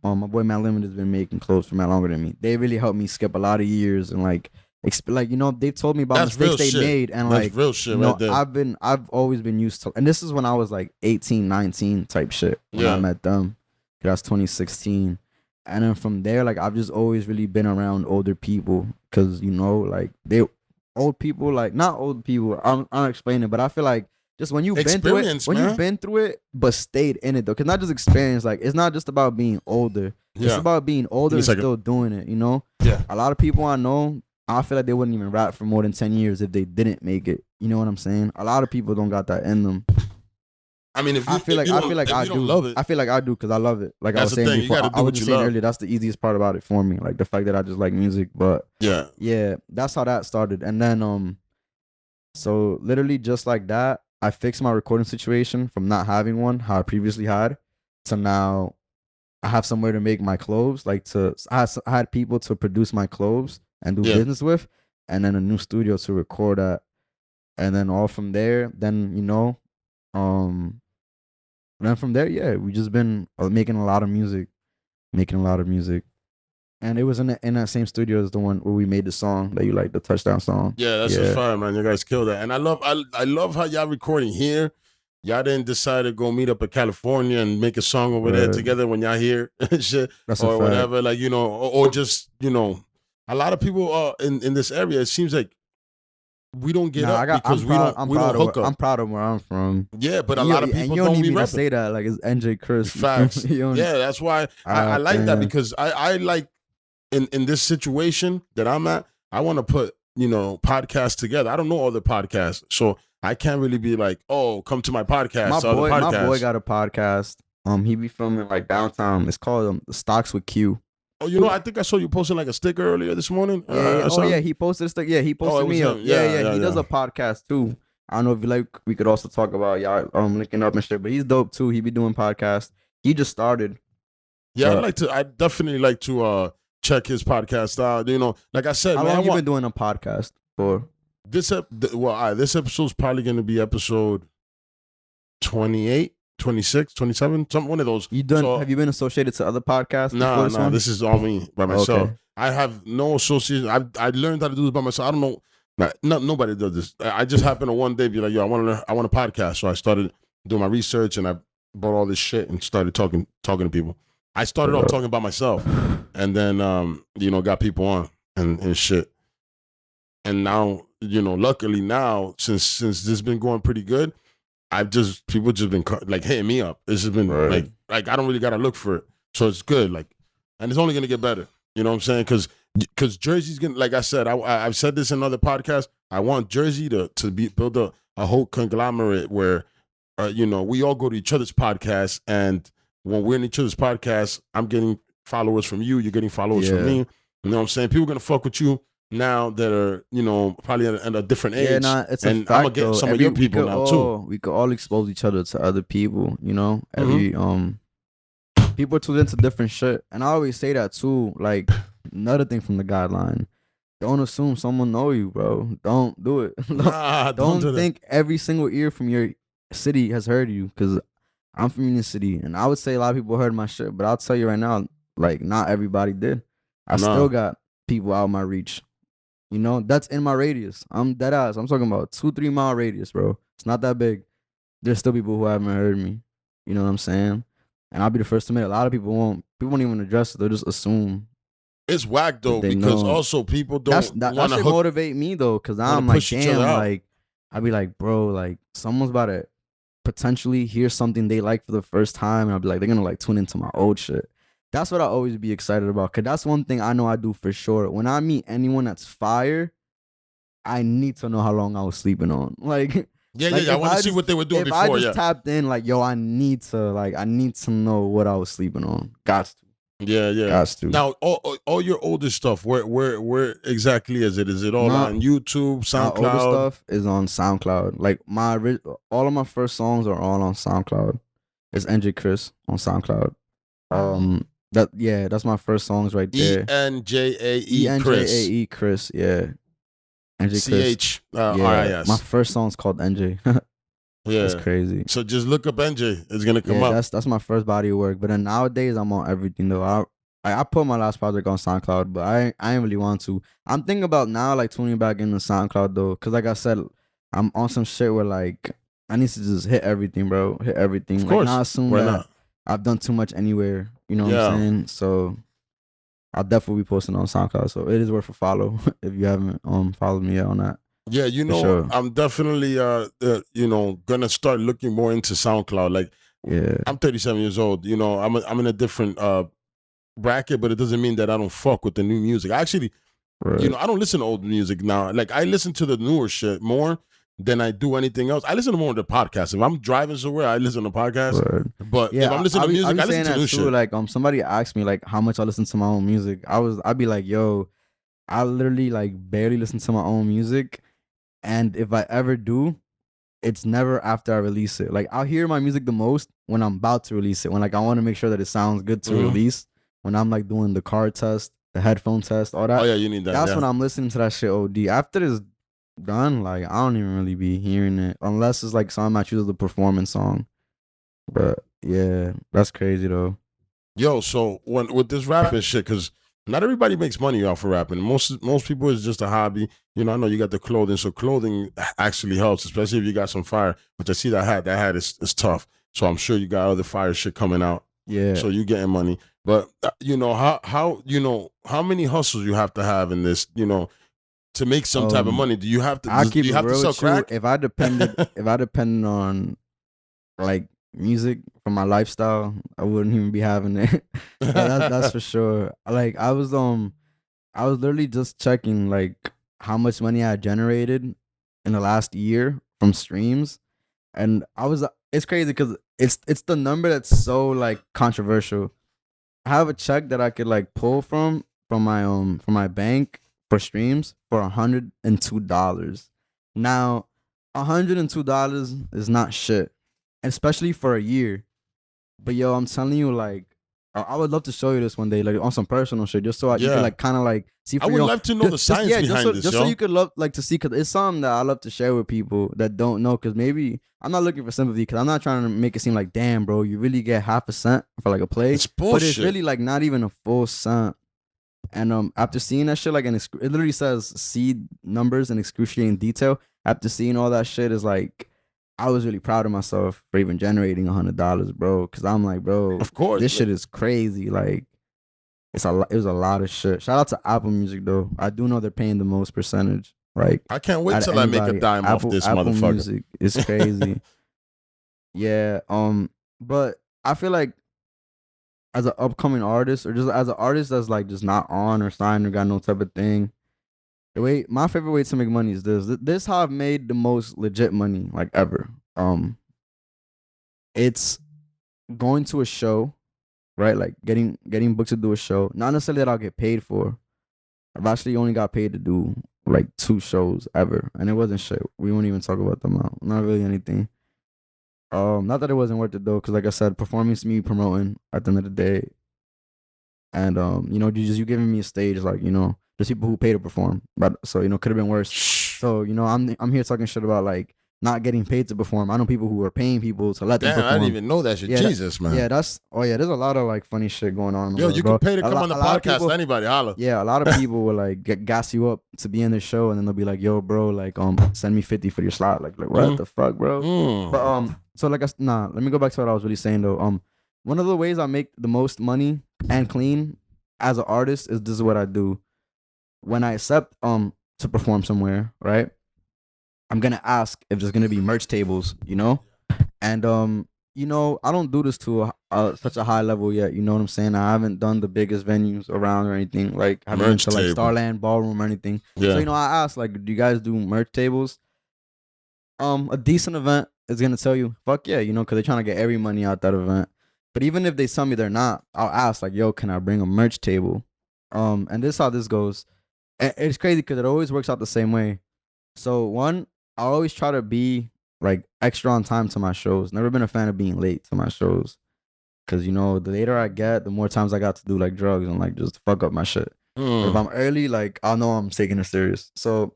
My boy Mad Limit has been making clothes for mad longer than me. They really helped me skip a lot of years and like you know, they told me about mistakes they made and that's like real shit, you know, right there. I've always been used to, and this is when I was like 18, 19 type shit when I met them. That's 2016, and then from there, like I've just always really been around older people because you know, like old people, like not old people. I'm explaining, but I feel like. Just when you've been through it, you've been through it, but stayed in it though, cause not just experience. Like it's not just about being older. It's about being older and still doing it. You know. Yeah. A lot of people I know, I feel like they wouldn't even rap for more than 10 years if they didn't make it. You know what I'm saying? A lot of people don't got that in them. I mean, I feel like I do. Love it. I feel like I do because I love it. Like that's I was saying before, I was just saying earlier, that's the easiest part about it for me. Like the fact that I just like music. But yeah, that's how that started. And then so literally just like that. I fixed my recording situation from not having one, how I previously had, to now I have somewhere to make my clothes. Like I had people to produce my clothes and do business with, and then a new studio to record at, and then all from there. Then you know, then from there, yeah, we just been making a lot of music, And it was in that same studio as the one where we made the song that you like, the touchdown song. Yeah, that's just fine, man. You guys killed that. And I love how y'all recording here. Y'all didn't decide to go meet up in California and make a song over there together when y'all here and shit. That's or whatever. Like, you know, or just, you know, a lot of people in this area, it seems like we don't get up because we don't hook up. I'm proud of where I'm from. Yeah, but a lot of people don't need me to say that. Like it's Enjae Chris. Facts. Yeah, that's why I like that because I like in this situation that I'm at, I want to put, you know, podcasts together. I don't know other podcasts, so I can't really be like, oh, come to my podcast. My boy got a podcast. He be filming like downtown. It's called Stocks with Q. Oh, you know, I think I saw you posting like a sticker earlier this morning. He posted a sticker. Yeah, he posted me up. Yeah. He does a podcast too. I don't know if you like. We could also talk about y'all linking up and shit. But he's dope too. He be doing podcasts. He just started. Yeah, I definitely like to check his podcast out. You know, like I said, how long you been doing a podcast for? This episode's probably going to be episode 28. 26, 27, one of those. Have you been associated to other podcasts? No, this is all me by myself. Okay. I have no association. I learned how to do this by myself. I don't know. Nobody does this. I just happened to one day be like, yo, I want a podcast. So I started doing my research and I bought all this shit and started talking to people. I started off talking about myself and then, you know, got people on and shit. And now, you know, luckily now, since this has been going pretty good, people just been like hitting me up. It's just been like I don't really gotta look for it, so it's good. Like, and it's only gonna get better. You know what I'm saying? Because Jersey's gonna, like I said, I've said this in other podcasts. I want Jersey to build a whole conglomerate where, you know, we all go to each other's podcasts, and when we're in each other's podcasts, I'm getting followers from you, you're getting followers from me. You know what I'm saying? People are gonna fuck with you now that are, you know, probably at a different age. Yeah, nah, it's a and fact I'm gonna get though. some of your people now too. We could all expose each other to other people, you know. Mhm. People tune into different shit, and I always say that too. Like another thing from the guideline: don't assume someone know you, bro. Don't do it. Nah, don't Don't do that. think every single ear from your city has heard you, because I'm from Union City, and I would say a lot of people heard my shit, but I'll tell you right now, like not everybody did. I Nah. still got people out of my reach. You know, that's in my radius. I'm dead ass. I'm talking about 2-3 mile radius, bro. It's not that big. There's still people who haven't heard me. You know what I'm saying? And I'll be the first to admit, a lot of people won't. People won't even address it. They'll just assume It's whack that though, they because know. also people That don't want to should hook, motivate me though, cause want to I'm like, push each other damn, out. like I'd be like, bro, like someone's about to potentially hear something they like for the first time, and I'll be like, they're gonna like tune into my old shit. That's what I always be excited about, cause that's one thing I know I do for sure. When I meet anyone that's fire, I need to know how long I was sleeping on. Like, Yeah, like I if want I to see just what they were doing if I before. just Yeah. tapped in, like, yo, I need to know what I was sleeping on. Got Yeah, yeah. Got to. Now, all your older stuff, where exactly is it? Is it all My on YouTube, my older SoundCloud? stuff is on SoundCloud. Like all of my first songs are all on SoundCloud. It's Enjae Chris on SoundCloud. That's my first songs right there. Enjae Chris. Enjae Chris, yeah. Enjae Chris. Yeah, my RIS. first song's called Enjae. That's Yeah. crazy. So just look up NJ. It's gonna come Yeah, up. that's my first body of work. But then nowadays I'm on everything though. I put my last project on SoundCloud, but I ain't really want to. I'm thinking about now like tuning back into SoundCloud though, cause like I said, I'm on some shit where like I need to just hit everything, bro. Hit everything. Of Like course. not assume Why that not? I've done too much anywhere. You know what Yeah. I'm saying? So I'll definitely be posting on SoundCloud. So it is worth a follow if you haven't followed me yet on that. Yeah, you For know, sure. I'm definitely gonna start looking more into SoundCloud. Like Yeah. I'm 37 years old. You know, I'm in a different bracket, but it doesn't mean that I don't fuck with the new music. I actually, Right. I don't listen to old music now. Like I listen to the newer shit more than I do anything else. I listen to more to podcasts. If I'm driving somewhere, I listen to podcasts. Word. But if Yeah, I'm listening to music, I listen saying to that new too. shit. Like, somebody asked me like how much I listen to my own music. I'd be like, yo, I literally like barely listen to my own music, and if I ever do, it's never after I release it. Like, I'll hear my music the most when I'm about to release it. When like I want to make sure that it sounds good to Mhm. release. When I'm like doing the car test, the headphone test, all that. Oh yeah, you need that. That's Yeah. when I'm listening to that shit OD. After it's done, like I don't even really be hearing it unless it's like something I choose as a performance song. But yeah, that's crazy though. Yo, so when with this rapping shit, because not everybody makes money off of rapping. Most people is just a hobby. You know, I know you got the clothing, so clothing actually helps, especially if you got some fire. Which I see that hat. That hat is tough. So I'm sure you got other fire shit coming out. Yeah. So you getting money. But you know how many hustles you have to have in this, to make some type of money. Do you have to? I Do keep you it have to real sell with you. crack? If I depended on like music for my lifestyle, I wouldn't even be having it. That's for sure. Like I was literally just checking like how much money I generated in the last year from streams, and it's crazy because it's the number that's so like controversial. I have a check that I could like pull from my bank for streams for $102. Now, $102 is not shit, especially for a year. But yo, I'm telling you, like, I would love to show you this one day, like on some personal shit, just so you Yeah. could like kind of like see I for would your own. love to know the science behind this, just yo. so you could love like to see, cause it's something that I love to share with people that don't know. Cause maybe I'm not looking for sympathy, cause I'm not trying to make it seem like, damn, bro, you really get half a cent for like a play. It's But it's bullshit. really like not even a full cent. And after seeing that shit, like it literally says seed numbers in excruciating detail. After seeing all that shit, is like I was really proud of myself for even generating $100, bro. Cause I'm like, bro, Of course. this shit is crazy. Like it was a lot of shit. Shout out to Apple Music though. I do know they're paying the most percentage. Like I can't wait out of till I make a anybody. dime off this Apple motherfucker. Music is crazy. Yeah. But I feel like as an upcoming artist or just as an artist that's like just not on or signed or got no type of thing. My favorite way to make money is this. This how I've made the most legit money like ever. It's going to a show, right? Like getting booked to do a show. Not necessarily that I'll get paid for, I've actually only got paid to do like 2 shows ever, and it wasn't shit. We won't even talk about them out. Not really anything. Not that it wasn't worth it though, because like I said, performing is me promoting at the end of the day. And you giving me a stage, like, there's people who pay to perform, but so could have been worse. So I'm here talking shit about like not getting paid to perform. I know people who are paying people to let them perform. I didn't even know that shit. Yeah, Jesus, man. Yeah, there's a lot of like funny shit going on. Yo, you can pay to come on the podcast. People, anybody, holla. Yeah, a lot of people will like gas you up to be in the show, and then they'll be like, "Yo, bro, like send me 50 for your slot." Like what the fuck, bro? But so like let me go back to what I was really saying though. One of the ways I make the most money and clean as an artist is this is what I do. When I accept to perform somewhere, right? I'm gonna ask if there's gonna be merch tables, and I don't do this to such a high level yet. You know what I'm saying? I haven't done the biggest venues around or anything. Like I haven't been to like Starland Ballroom or anything. Yeah. So I asked like, do you guys do merch tables? A decent event is gonna tell you, fuck yeah, because they're trying to get every money out that event. But even if they tell me they're not, I'll ask like, yo, can I bring a merch table? And this is how this goes. And it's crazy because it always works out the same way. So one, I always try to be like extra on time to my shows. Never been a fan of being late to my shows. Cause the later I get, the more times I got to do like drugs and like just fuck up my shit. But if I'm early, like I'll know I'm taking it serious. So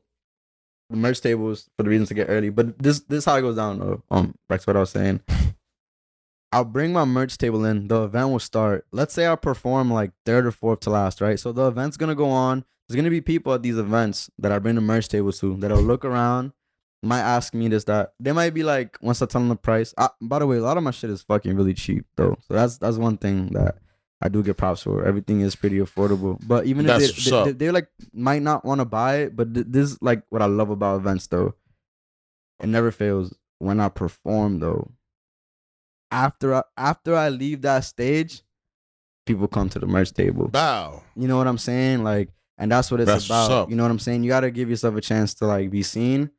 the merch tables for the reasons to get early. But this is how it goes down though. Back to what I was saying. I'll bring my merch table in. The event will start. Let's say I perform like 3rd or 4th to last, right? So the event's gonna go on. There's gonna be people at these events that I bring the merch tables to that'll look around, might ask me this, that. They might be like, once I tell them the price. By the way, a lot of my shit is fucking really cheap though. So that's one thing that I do get props for. Everything is pretty affordable. But even if they like might not want to buy it, but this is like what I love about events though. It never fails when I perform though. After I leave that stage, people come to the merch table. Wow. You know what I'm saying? Like, and that's what it's about. You know what I'm saying? You gotta give yourself a chance to like be seen.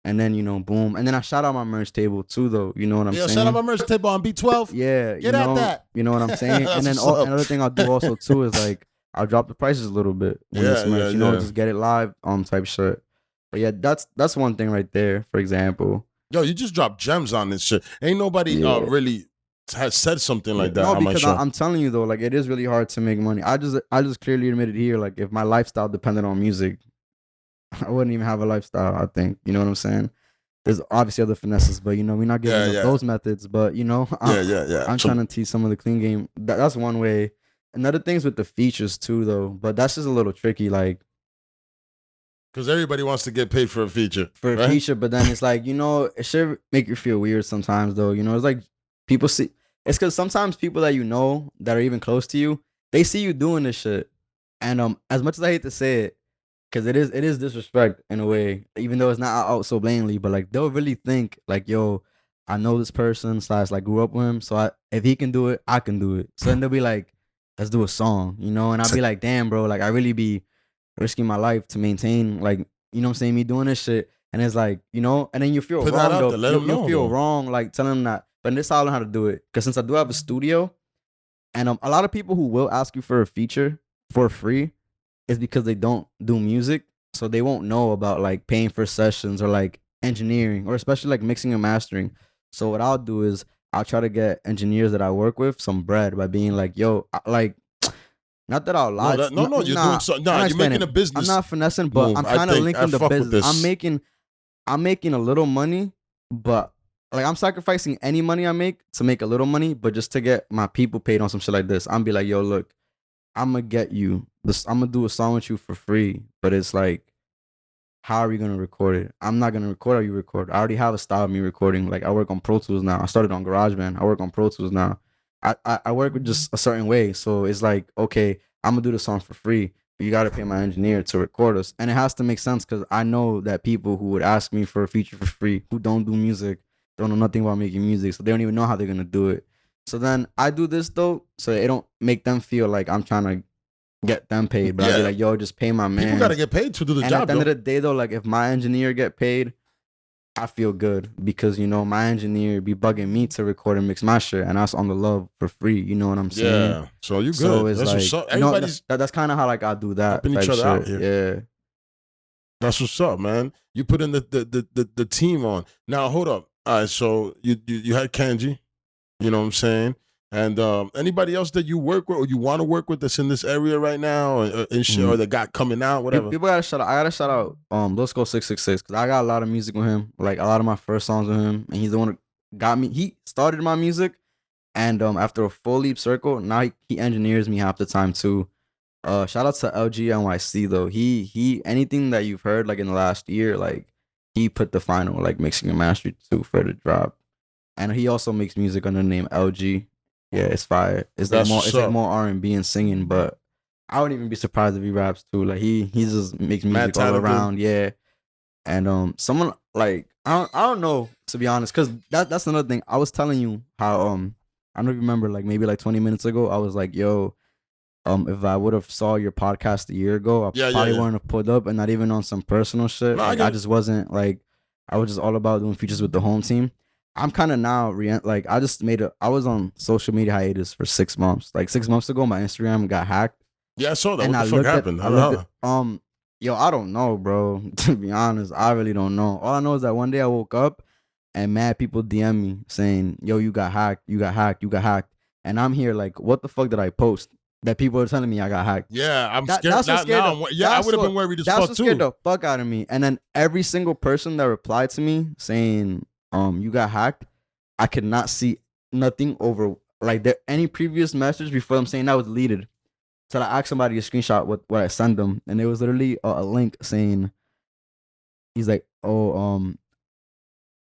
And then, boom. And then I shout out my merch table too, though. You know what I'm saying? Shout out my merch table on B12. Yeah. Get at that. You know what I'm saying? And then another thing I'll do also too is like, I'll drop the prices a little bit. When it's merch, just get it live type shit. But yeah, that's one thing right there, for example. Yo, you just dropped gems on this shit. Ain't nobody really has said something like that. No, because I'm telling you though, like it is really hard to make money. I just clearly admitted here, like if my lifestyle depended on music, I wouldn't even have a lifestyle. I think you know what I'm saying. There's obviously other finesses, but we're not giving up those methods. But I'm trying to teach some of the clean game. That's one way. Another thing's with the features too, though. But that's just a little tricky, like. Because everybody wants to get paid for a feature. A feature, but then it's like, it should make you feel weird sometimes, though. It's like people see. It's because sometimes people that that are even close to you, they see you doing this shit. And as much as I hate to say it, because it is disrespect in a way, even though it's not out so blatantly, but like they'll really think like, yo, I know this person / like grew up with him. So if he can do it, I can do it. So then they'll be like, let's do a song, and I'll be like, damn, bro, like I really be risking my life to maintain, like, you know what I'm saying, me doing this shit. And it's like, and then you feel wrong, though. You'll feel wrong, like telling them that. But this is how I learn how to do it. Because since I do have a studio, and a lot of people who will ask you for a feature for free is because they don't do music. So they won't know about like paying for sessions or like engineering or especially like mixing and mastering. So what I'll do is I'll try to get engineers that I work with some bread by being like, yo, like, not that I'll lie. You're doing so. Nah, you're making a business. I'm not finessing, but I'm kind of linking the business. I'm making a little money, but like I'm sacrificing any money I make to make a little money, but just to get my people paid on some shit like this. I'm be like, yo, look, I'm gonna get you this. I'm gonna do a song with you for free, but it's like, how are we gonna record it? I'm not gonna record how you record. I already have a style of me recording. Like I work on Pro Tools now. I started on GarageBand. I work on Pro Tools now. I work with just a certain way. So it's like, okay, I'm gonna do the song for free, but you gotta pay my engineer to record us. And it has to make sense because I know that people who would ask me for a feature for free, who don't do music, don't know nothing about making music, so they don't even know how they're gonna do it. So then I do this though, so it don't make them feel like I'm trying to get them paid. But I be like, yo, just pay my man. People gotta get paid to do the job. At the end of the day though, like if my engineer get paid, I feel good because my engineer be bugging me to record and mix my shit, and that's on the love for free. You know what I'm saying? Yeah. So you good. So it's That's like what's up. Everybody's that's kind of how like I do that helping each type other out shit. here. Yeah. That's what's up, man. You put in the team on. Now hold up. All right, so you had Kenji, you know what I'm saying? And anybody else that you work with or you want to work with that's in this area right now and shit, or that got coming out, whatever. People gotta shout out. I gotta shout out Let's Go 666 because I got a lot of music with him, like a lot of my first songs with him, and he's the one that got me. He started my music, and after a full leap circle, now he engineers me half the time too. Shout out to LG NYC though. He anything that you've heard like in the last year, like he put the final like mixing and mastering too for the drop, and he also makes music under the name LG. Yeah, it's fire. It's like more R&B and singing, but I wouldn't even be surprised if he raps too. Like he just makes music all around. Yeah, and someone like I don't know, to be honest, because that's another thing. I was telling you how I don't know if you remember, like maybe like 20 minutes ago, I was like, yo. If I would have saw your podcast a year ago, I probably wouldn't have pulled up, and not even on some personal shit. No, like I just wasn't like, I was just all about doing features with the home team. I'm kind of now like I just I was on social media hiatus for 6 months. Like 6 months ago, my Instagram got hacked. Yeah, I saw that. And what the fuck happened? Yo, I don't know, bro. To be honest, I really don't know. All I know is that one day I woke up and mad people DM me saying, "Yo, you got hacked. You got hacked. You got hacked." And I'm here like, what the fuck did I post? That people are telling me I got hacked. Yeah, I'm scared. I would have been worried as fuck too. That's what scared the fuck out of me. And then every single person that replied to me saying, you got hacked, I could not see nothing over like any previous message before them saying that was deleted. So I asked somebody to screenshot what I sent them, and it was literally a link saying, he's like,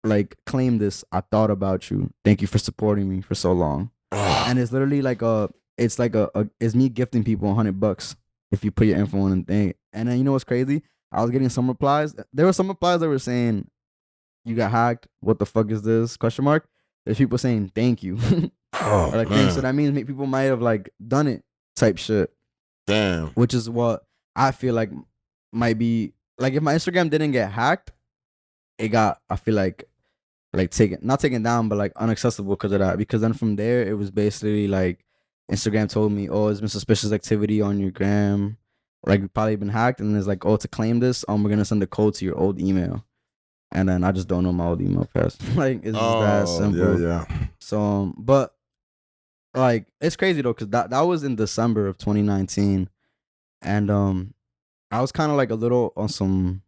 like claim this. I thought about you. Thank you for supporting me for so long. And it's literally like it's me gifting people $100 if you put your info in the thing. And then you know what's crazy? I was getting some replies. There were some replies that were saying, "You got hacked. What the fuck is this?" ? There's people saying thank you. Oh, like, man. so that means people might have like done it type shit. Damn. Which is what I feel like might be like if my Instagram didn't get hacked, it got, I feel like not taken down, but like inaccessible because of that. Because then from there it was basically like Instagram told me, "Oh, there's been suspicious activity on your gram. Like you've probably been hacked." And it's like, "Oh, to claim this, we're gonna send a code to your old email." And then I just don't know my old email pass. Like it's just that simple. Yeah. So, but like it's crazy though, cause that was in December of 2019, and I was kind of like a little on some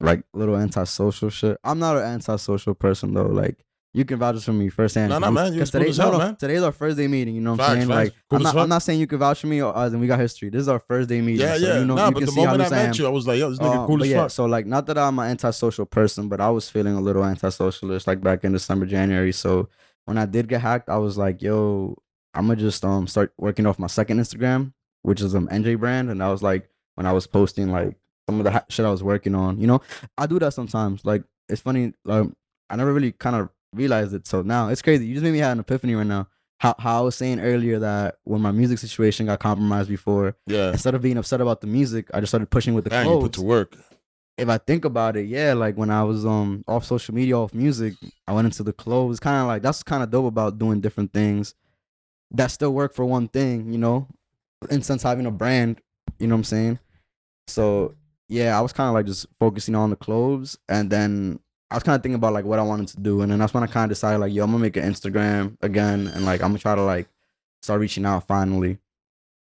like little antisocial shit. I'm not an antisocial person though. Like you can vouch for me firsthand. No, man. You're cool as hell, man. Today's our first day meeting. You know what I'm saying? Facts. Like Cool I'm not saying you can vouch for me or us, and we got history. This is our first day meeting. Yeah, so, yeah. you know, nah, you but can the see how moment I loose met you, I was like, yo, this nigga cool as fuck. So like, not that I'm an antisocial person, but I was feeling a little antisocialist like back in December, January. So when I did get hacked, I was like, yo, I'm gonna just start working off my second Instagram, which is Enjae brand, and that was like when I was posting like some of the shit I was working on. You know, I do that sometimes. Like it's funny. I never really kind of realized it. So now it's crazy. You just made me have an epiphany right now. How I was saying earlier that when my music situation got compromised before, instead of being upset about the music, I just started pushing with the clothes. You put to work. If I think about it, yeah, like when I was off social media, off music, I went into the clothes. Kind of like that's kind of dope about doing different things that still work for one thing, you know, in sense having a brand, you know what I'm saying? So yeah, I was kind of like just focusing on the clothes, and then I was kind of thinking about like what I wanted to do, and then that's when I kind of decided like, yo, I'm gonna make an Instagram again, and like I'm gonna try to like start reaching out finally.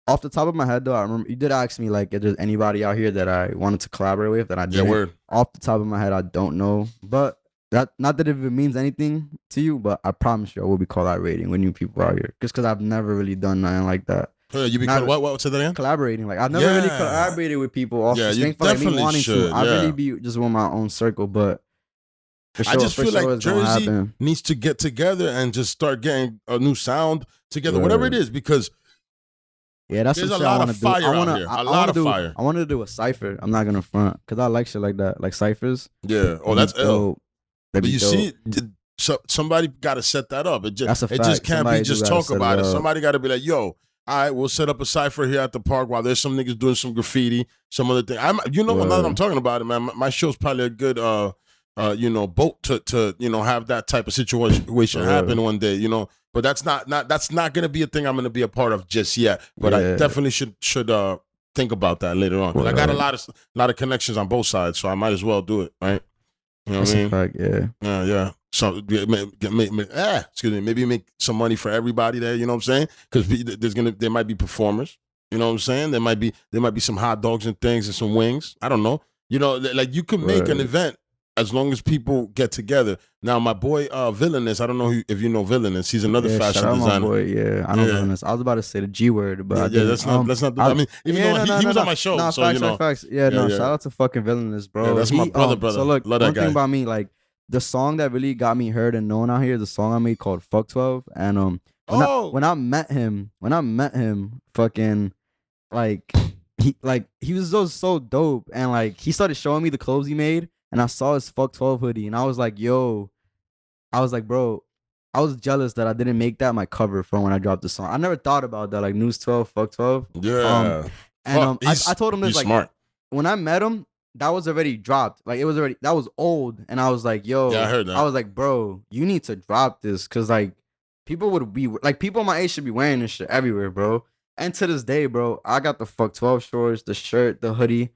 Off the top of my head though, I remember you did ask me like if there's anybody out here that I wanted to collaborate with that I didn't. Yeah, word. Off the top of my head, I don't know, but that not that if it means anything to you, but I promise you I will be collaborating with new people out here, just because I've never really done nothing like that. You be what to the end? Collaborating, like I've never really collaborated with people off the strength of me wanting to. I really be just with my own circle, but sure, I just feel like Jersey needs to get together and just start getting a new sound together, whatever it is, because that's there's a lot of fire out here. A lot of fire. I wanted to do a cipher. I'm not gonna front because I like shit like that, like ciphers. Yeah. Oh, that's ill. But you dope. see, so somebody got to set that up. It just can't somebody be just talk about it. Somebody got to be like, yo. All right, we'll set up a cipher here at the park while there's some niggas doing some graffiti, some other thing. Now that I'm talking about it, man, my show's probably a good boat to have that type of situation happen one day, But that's not gonna be a thing I'm gonna be a part of just yet. But I definitely should think about that later on, because I got a lot of connections on both sides, so I might as well do it, right? You know what I mean? Fact, yeah. Yeah. So maybe make some money for everybody there. You know what I'm saying? Because there might be performers. You know what I'm saying? There might be some hot dogs and things and some wings. I don't know. Like you can make an event as long as people get together. Now, my boy Villainous, I don't know if you know Villainous. He's another fashion shout out designer. My boy, yeah, I know Villainous. I was about to say the G word, but that's not. I mean, even though he was on my show, so facts. Yeah, shout out to fucking Villainous, bro. Yeah, that's my brother. So look, love one that guy. thing about me, like the song that really got me heard and known out here, is the song I made called "Fuck 12." And when I met him, fucking like he was so dope, and like he started showing me the clothes he made. And I saw his Fuck 12 hoodie, and I was like, bro, I was jealous that I didn't make that my cover for when I dropped the song. I never thought about that, like News 12, Fuck 12. Yeah. I told him this, like, smart. When I met him, that was already dropped. Like, that was old. And I was like, yo. Yeah, I heard that. I was like, bro, you need to drop this. Because, like, people my age should be wearing this shit everywhere, bro. And to this day, bro, I got the Fuck 12 shorts, the shirt, the hoodie.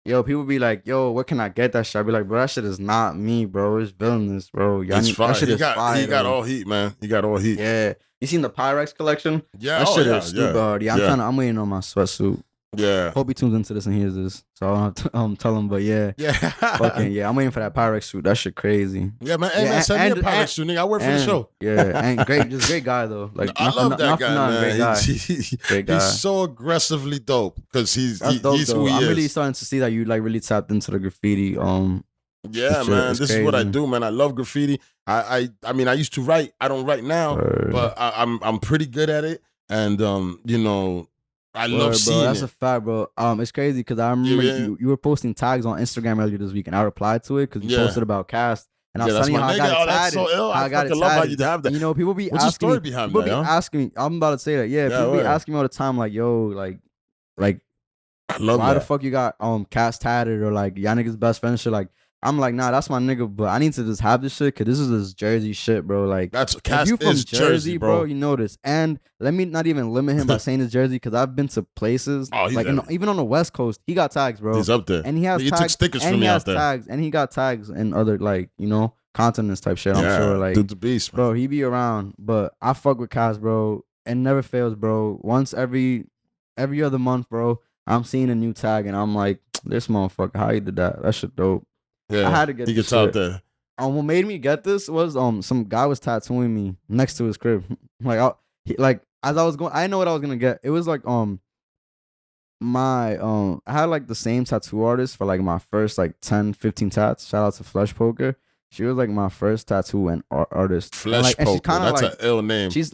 Yo, people be like, yo, where can I get that shit? I be like, bro, that shit is not me, bro. It's Villainous, bro. That shit is fire. He got all heat, man. He got all heat. Yeah. You seen the Pyrex collection? Yeah. That shit is stupid hard. Yeah, I'm waiting on my sweatsuit. Yeah. Hope he tunes into this and hears this. So I don't have to tell him, but yeah. Yeah. Fucking yeah. I'm waiting for that Pyrex suit. That shit crazy. Yeah, man. Hey, man, send me a Pyrex suit, nigga. I work for the show. Yeah. And great guy, though. Like, I love that guy, man. Great guy. He's so aggressively dope because he's who he is. I'm really starting to see that you like really tapped into the graffiti. Yeah, man. This is what I do, man. I love graffiti. I mean, I used to write. I don't write now, but I'm pretty good at it. And I love seeing That's a fact, bro. It's crazy because I remember you were posting tags on Instagram earlier this week, and I replied to it because you posted about Cast. And I was telling you how I got it tagged. That's so ill. I fucking love how you have that. People be What's asking the story behind that? Asking me. I'm about to say that. Yeah, people be asking me all the time, like, yo, like, I love why the fuck you got Cast tatted, or like y'all niggas best friend shit? Like, I'm like, nah, that's my nigga, but I need to just have this shit because this is this Jersey shit, bro. Like, that's if you from Jersey, bro, you know this. And let me not even limit him by saying it's Jersey, because I've been to places like even on the West Coast, he got tags, bro. He's up there, and he has tags, took stickers from me out there. Tags, and he got tags in other continents type shit. I'm sure, like, dude, the beast, bro. He be around, but I fuck with Cass, bro. It never fails, bro. Once every other month, bro, I'm seeing a new tag, and I'm like, this motherfucker, how he did that? That shit dope. Yeah, I had to get he this gets out there. What made me get this was some guy was tattooing me next to his crib. As I was going, I didn't know what I was gonna get. It was like I had like the same tattoo artist for like my first like 10, 15 tats. Shout out to Flesh Poker. She was like my first tattoo and artist. Flesh Poker. That's an ill name. She's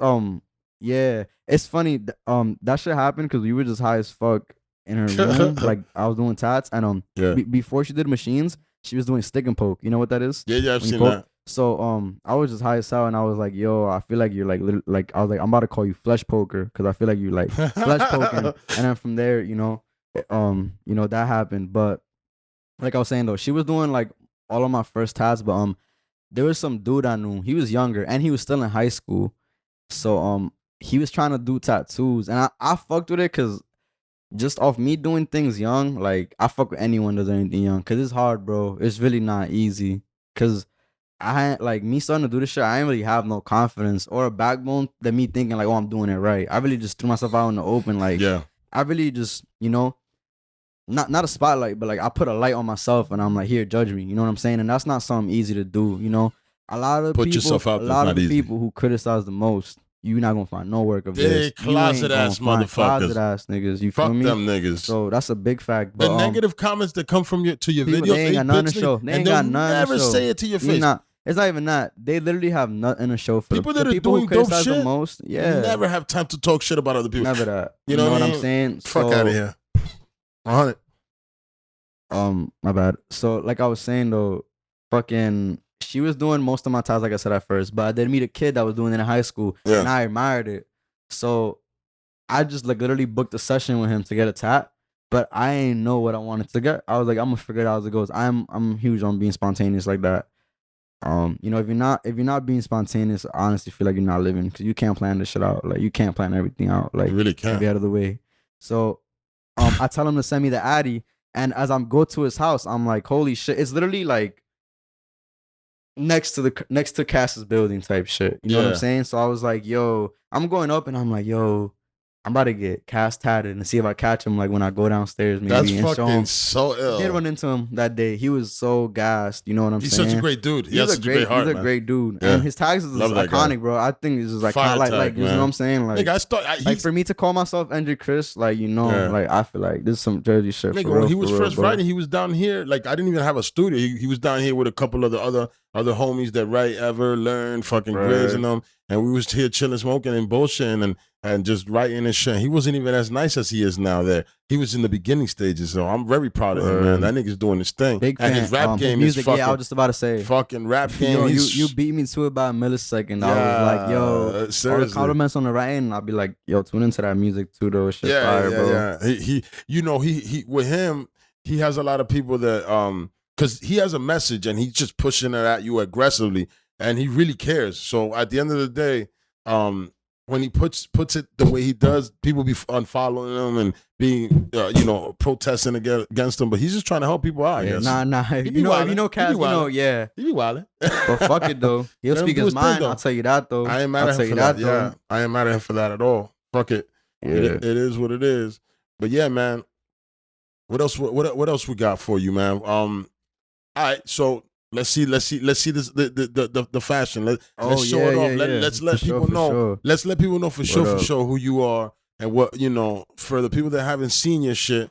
yeah. It's funny. That shit happened because we were just high as fuck in her room. Like, I was doing tats, and before she did machines, she was doing stick and poke. You know what that is? Yeah, I've seen that. So I was just high as hell, and I was like, yo, I feel like you're like I was like, I'm about to call you Flesh Poker because I feel like you like flesh poking. And then from there, that happened. But like I was saying though, she was doing like all of my first tats, but there was some dude I knew. He was younger and he was still in high school. So he was trying to do tattoos, and I fucked with it because just off me doing things young, like, I fuck with anyone that does anything young, because it's hard, bro. It's really not easy, because me starting to do this shit, I ain't really have no confidence or a backbone that me thinking like, oh, I'm doing it right. I really just threw myself out in the open, like, I really just, not a spotlight, but like, I put a light on myself, and I'm like, here, judge me, you know what I'm saying? And that's not something easy to do, a lot of people who criticize the most, you're not gonna find no work of this. Closet ass motherfuckers. Closet ass niggas. You feel me? Fuck them niggas. So that's a big fact. But, the negative comments that come from to your people, videos, they ain't got nothing to show. They ain't got nothing to show. Never say it to your face. It's not even that. They literally have nothing to show for people the that are people doing who criticize dope shit. The most. Yeah, never have time to talk shit about other people. Never that. You know what I'm saying? Fuck out of here. 100. My bad. So like I was saying though, fucking. She was doing most of my tats, like I said at first, but I did meet a kid that was doing it in high school, and I admired it. So I just like literally booked a session with him to get a tat. but I ain't know what I wanted to get. I was like, I'm gonna figure it out as it goes. I'm huge on being spontaneous like that. You know, if you're not being spontaneous, I honestly feel like you're not living because you can't plan this shit out. Like you can't plan everything out. Like You really can't. be out of the way. So, I tell him to send me the Addy, and as I'm go to his house, I'm like, holy shit! It's literally like next to Cass's building type shit. You know what I'm Yeah. saying? So I was like, yo, I'm going up, and I'm like, yo, I'm about to get Cass tatted and see if I catch him like when I go downstairs maybe That's and show fucking him. so I did ill. run into him that day. He was so gassed. You know what I'm He's saying? such a great dude. He has such a great heart, He's a man. great dude. Yeah. And his tags is Love that guy. iconic, bro. I think this is like Fire like tag, you know man. what I'm saying? Like, Nigga, I start. like for me to call myself Enjae Chris, like Yeah. like I feel like this is some Jersey shit. Nigga, for when real, he was for real, first bro. writing, he was down here. Like I didn't even have a studio. He was down here with a couple of the other homies that write ever learn fucking Grizz and them, and we was here chilling, smoking and bullshitting and just writing and shit. He wasn't even as nice as he is now. There, he was in the beginning stages. So I'm very proud of him, man. That nigga's doing his thing. Big and fan. his rap game music, is fucking. yeah, I was just about to say. Fucking rap game. Yo, he's- you beat me to it by a millisecond. I was like, yo, all the seriously. compliments on the writing. I'll be like, yo, tune into that music too, though. Shit fire, bro. Yeah. He you know, he with him, he has a lot of people that because he has a message and he's just pushing it at you aggressively, and he really cares. So at the end of the day, when he puts it the way he does, people be unfollowing him and being protesting against him. But he's just trying to help people out. I Yeah, guess. nah. He If be you know, wildin'. Cass, He be you know, wildin'. yeah. He be wilding. But fuck it though. He'll Let him speak do his his thing, mind. though. I'll tell you that though. I ain't mad I'll at tell him you for that. though. Yeah, I ain't mad at him for that at all. Fuck it. Yeah. It is what it is. But yeah, man. What else? What else we got for you, man? All right, so let's see this the fashion. Let's show it off. Let's let For people sure, for know. sure. Let's let people know for up? sure who you are and what for the people that haven't seen your shit.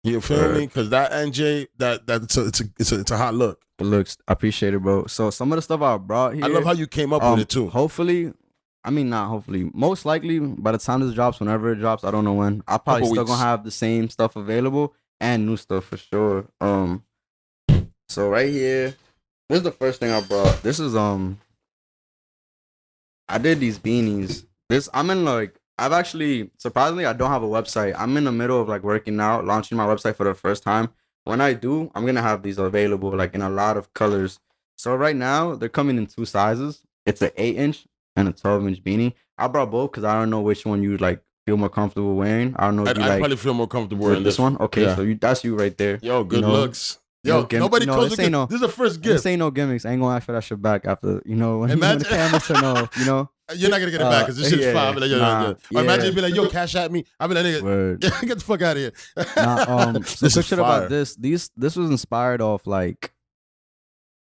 You feel Word. me? Because that NJ it's a hot look. It looks, I appreciate it, bro. So some of the stuff I brought here. I love how you came up with it too. Hopefully, I mean not hopefully. Most likely by the time this drops, whenever it drops, I don't know when. I'll probably Couple still weeks. gonna have the same stuff available and new stuff for sure. So right here, this is the first thing I brought. This is I did these beanies. I've actually, surprisingly, I don't have a website. I'm in the middle of like working out, launching my website for the first time. When I do, I'm gonna have these available like in a lot of colors. So right now they're coming in 2 sizes. It's an 8-inch and a 12-inch beanie. I brought both because I don't know which one you like feel more comfortable wearing. I don't know if I'd you like probably feel more comfortable with wearing this one. Okay, Yeah. so that's you right there. Yo, good You know, looks. Yo, no gimmick- nobody no, calls this it ain't good. no- This is a first This gift. ain't no gimmicks. I ain't gonna ask for that shit back after when Imagine- the camera turn off. You know. You're not gonna get it back because this shit's yeah, fire. I'll be like, yo, nah, yo. Or imagine yeah. you be like, yo, cash at me. I'll be like, nigga, Word. get the fuck out of here. So This is quick shit fire. about this. This was inspired off like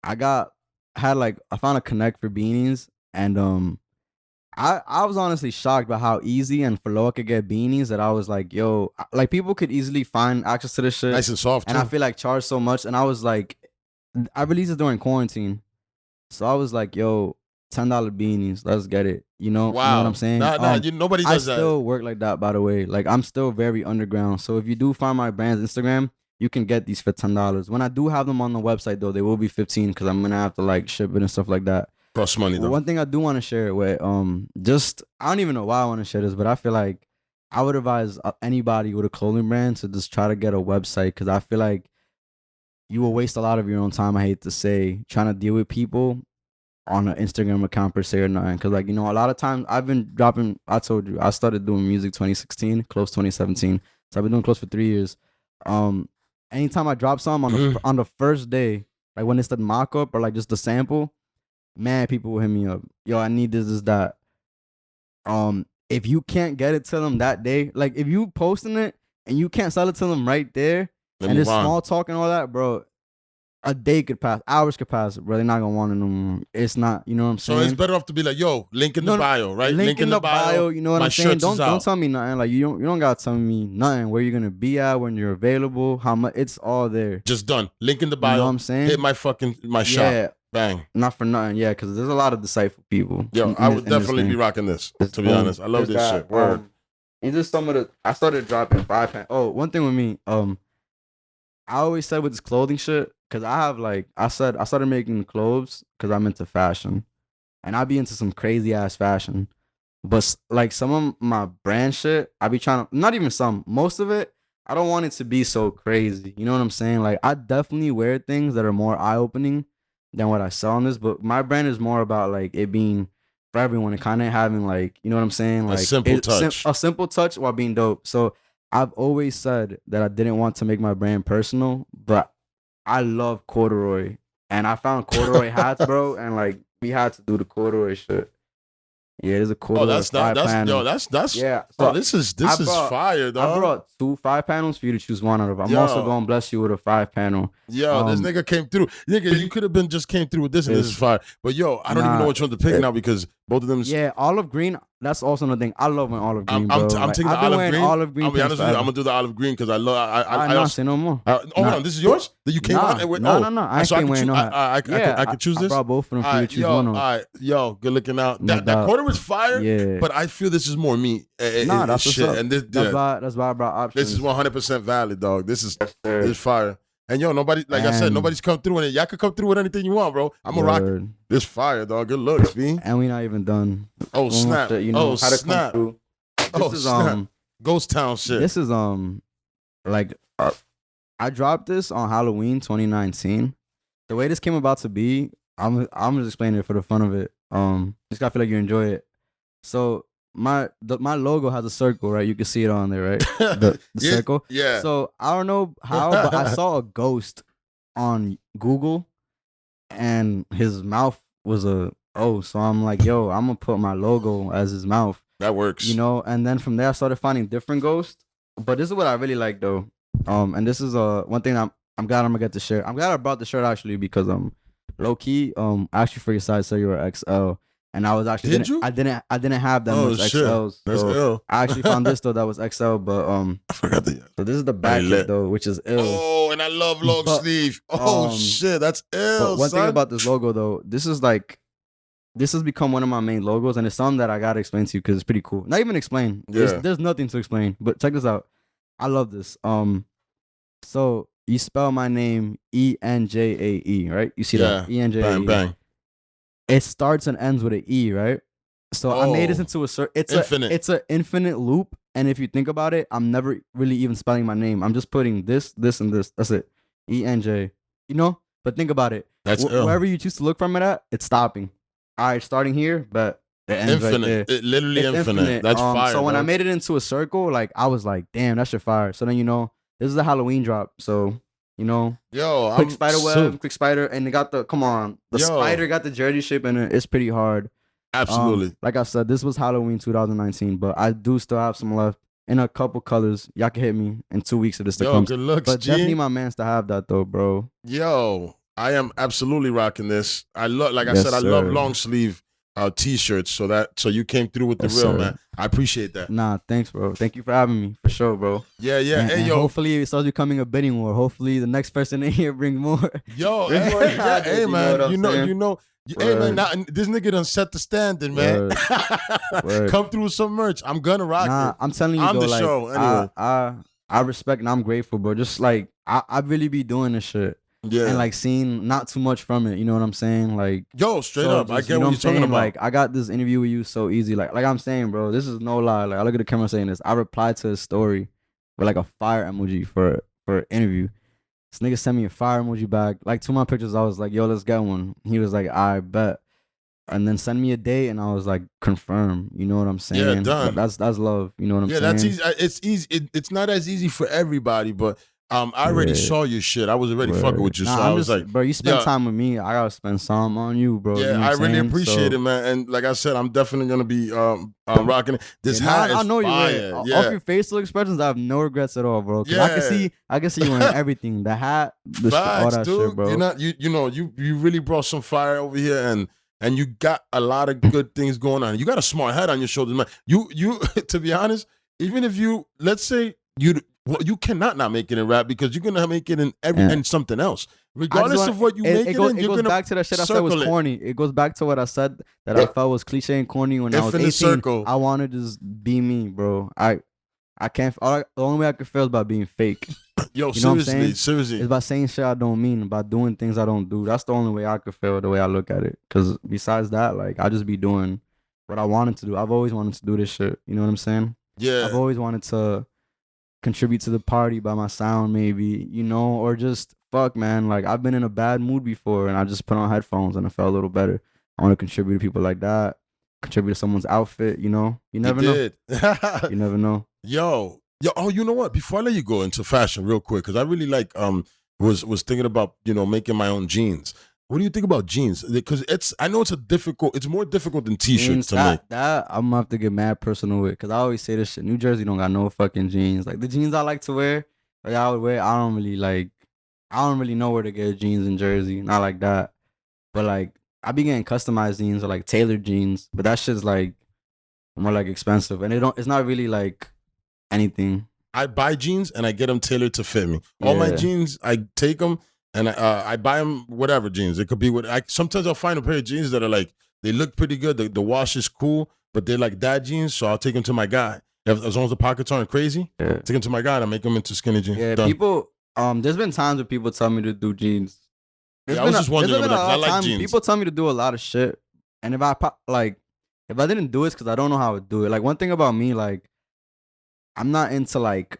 I found a connect for beanies and I was honestly shocked by how easy and for low I could get beanies that I was like, yo, like people could easily find access to this shit. Nice and soft, too. And I feel like charge so much. And I was like, I released it during quarantine. So I was like, yo, $10 beanies, let's get it. You know what I'm saying? Nobody I does that. still work like that, by the way. Like I'm still very underground. So if you do find my brand's Instagram, you can get these for $10. When I do have them on the website though, they will be 15 because I'm gonna have to like ship it and stuff like that. Cost money, though. One thing I do want to share with just I don't even know why I want to share this, but I feel like I would advise anybody with a clothing brand to just try to get a website because I feel like you will waste a lot of your own time. I hate to say trying to deal with people on an Instagram account per se or nothing. Because like, you know, a lot of times I've been dropping, I told you, I started doing music 2016, close 2017. So I've been doing close for 3 years. Anytime I drop something on the first day, like when it's the mock-up or like just the sample, man, people will hit me up. Yo, I need this, that. If you can't get it to them that day, like if you posting it and you can't sell it to them right there, Then and move it's on. small talk and all that, bro, a day could pass, hours could pass, bro. They're not gonna want it no more. It's not, you know what I'm So saying? it's better off to be like, yo, link in the bio, right? Link in the bio, you know what my I'm saying? shirts is Don't out. tell me nothing. Like you don't gotta tell me nothing. Where you're gonna be at, when you're available, how much. It's all there. Just done. Link in the bio. You know what I'm saying? Hit my shop. Yeah, Bang. not for nothing. Yeah, because there's a lot of disciple people. Yo, I would definitely be be rocking this. It's To be boom. honest, I love There's this that. shit. Word. These are some of the. I started dropping 5 pounds. Oh, one thing with me. I always said with this clothing shit, cause I have like I started making clothes cause I'm into fashion, and I be into some crazy ass fashion, but like some of my brand shit, I be trying to not even some, most of it. I don't want it to be so crazy. You know what I'm saying? Like I definitely wear things that are more eye opening than what I sell on this, but my brand is more about like it being for everyone and kind of having like, you know what I'm saying? Like A simple touch. a simple touch while being dope. So I've always said that I didn't want to make my brand personal, but I love corduroy. And I found corduroy hats, bro, and like we had to do the corduroy shit. Yeah, there's a corduroy that's not, that's panel. yo, that's Yeah. Oh, So this is fire, I dog. brought 2 5-panels for you to choose one out of. I'm Yo. also gonna bless you with a 5-panel. Yo, this nigga came through. Nigga, you could have been just came through with this and this is fire. But yo, I don't even know which one to pick now because both of them. Yeah, olive green. That's also another thing. I love an olive green, bro. I'm taking the I've been olive wearing green. olive green. I'll be honest with you. I'm gonna do the olive green because I love. I not say no more. Hold on, this is yours that you came on with. No. I can't wear no hat. I could choose this. I brought both of them for you to choose one of. All right, yo, good looking out. No That quarter was fire. Yeah. But I feel this is more me. Nah, that's what's shit. up. And this, that's why I brought options. This is 100% valid, dog. This is fire. And yo, nobody, like I said, And- nobody's come through it. Y'all can come through with anything you want, bro. I'm a rock. Word. This fire, dog. Good looks, B. And we not even done. Oh Almost snap! shit, you know, Oh how to come snap! through. Oh This is snap! Ghost Town shit. This is like I dropped this on Halloween 2019. The way this came about to be, I'm just explaining it for the fun of it. Just gotta feel like you enjoy it. So my logo has a circle, right? You can see it on there, right? The Yeah, circle. yeah. So I don't know how, but I saw a ghost on Google, and his mouth was a O. So I'm like, yo, I'm gonna put my logo as his mouth. That works. You know, and then from there I started finding different ghosts. But this is what I really like though. And this is one thing I'm glad I'm gonna get to share. I'm glad I brought the shirt actually because low key, I actually for your size, so you were XL. And I was actually I didn't have that much shit. XLs. That's so ill. I actually found this though that was XL, but I forgot that. so this is the back lit. though, which is ill. Oh, and I love long But, sleeve. Oh shit, that's ill. But one son. thing about this logo though, this has become one of my main logos, and it's something that I gotta explain to you because it's pretty cool. Not even explain. Yeah. There's nothing to explain. But check this out. I love this. So you spell my name Enjae, right? You see that? Enjae. Bang bang. It starts and ends with an E, right? So I made this into a it's infinite. It's an infinite loop. And if you think about it, I'm never really even spelling my name. I'm just putting this, and this. That's it. Enj. You know? But think about it. That's ill. Wherever you choose to look from it at, it's stopping. All right, starting here, but it ends right there. Infinite. It literally It's infinite. That's fire. So when I dog. made it into a circle, like I was like, damn, that shit fire. So then this is a Halloween drop. So Yo, quick I'm spider web, so- quick spider, and it got the Yo. spider got the jersey shape in it. It's pretty hard. Absolutely. Like I said, this was Halloween 2019, but I do still have some left in a couple colors. Y'all can hit me in 2 weeks if this Yo, comes. good looks, But G. definitely my man's to have that though, bro. Yo, I am absolutely rocking this. I love, like I Yes, said, I love sir. long sleeve t-shirts. So you came through with the Yes, real, sir. man. I appreciate that. Nah, thanks, bro. Thank you for having me, for sure, bro. Yeah, yeah. And, Hey, and yo, hopefully it starts becoming a bidding war. Hopefully the next person in here bring more. yo, Bring hey, more yeah, content, hey, you know man. what I'm saying? Hey, man. Word. Now, this nigga done set the standard, man. Word. Come through with some merch. I'm gonna rock Nah, it. I'm telling you On though, the like show, anyway. I respect and I'm grateful, bro. Just like I really be doing this shit. Yeah. And like seeing not too much from it, you know what I'm saying? Like Yo, straight so up. I just, get you know what I'm you're talking saying? about. Like I got this interview with you so easy. Like I'm saying, bro, this is no lie. Like I look at the camera saying this. I replied to his story with like a fire emoji for an interview. This nigga sent me a fire emoji back. Like to my pictures, I was like, yo, let's get one. He was like, I bet. And then send me a date, and I was like, confirm. You know what I'm saying? Yeah, done. That's love. You know what I'm Yeah, saying? that's easy. It's easy. It's not as easy for everybody, but I already Yeah. saw your shit. I was already Word. fucking with you, Nah, so I I'm was just, like, bro, you spend yeah. time with me. I gotta spend some on you, bro. yeah, You know what I I'm really saying? appreciate So- it, man. And like I said, I'm definitely gonna be rocking it. This Yeah, hat nah, I is know you fire. wear it. Yeah, Off your facial expressions, I have no regrets at all, bro. 'Cause Yeah. I can see you wearing everything. The hat, all facts, that dude. shit, bro. You really brought some fire over here, and you got a lot of good things going on. You got a smart head on your shoulders, man. You to be honest, even if let's say you cannot not make it in rap because you're gonna make it in in something else, regardless of what you make it in. It You're goes gonna back to that shit I said was circle it. corny. It goes back to what I said that I felt was cliche and corny when I was 18. Infinite circle. I wanted to just be me, bro. I can't. The only way I could feel is by being fake. Yo, You know what I'm saying? seriously. It's by saying shit I don't mean, by doing things I don't do. That's the only way I could feel the way I look at it. Because besides that, like, I just be doing what I wanted to do. I've always wanted to do this shit. You know what I'm saying? Yeah, I've always wanted to contribute to the party by my sound, maybe, you know, or just fuck, man. Like I've been in a bad mood before, and I just put on headphones and I felt a little better. I want to contribute to people like that. Contribute to someone's outfit, you know. You never know. You never know. Yo. Oh, you know what? Before I let you go into fashion, real quick, because I really like was thinking about making my own jeans. What do you think about jeans? Because I know it's more difficult than t-shirts to make. That I'm gonna have to get mad personal with, because I always say this shit. New Jersey don't got no fucking jeans. Like the jeans I like to wear, like I would wear. I don't really know where to get jeans in Jersey. Not like that. But like I be getting customized jeans or like tailored jeans. But that shit's like more like expensive, and it's not really like anything. I buy jeans and I get them tailored to fit me. All my jeans, I take them. And I buy them whatever jeans. It could be sometimes I'll find a pair of jeans that are like, they look pretty good. The wash is cool, but they're like dad jeans. So I'll take them to my guy. As long as the pockets aren't crazy, take them to my guy and I make them into skinny jeans. Yeah, done. People, there's been times where people tell me to do jeans. I was just wondering, but I like jeans. People tell me to do a lot of shit. And if I didn't do it, it's because I don't know how to do it. Like one thing about me, like I'm not into like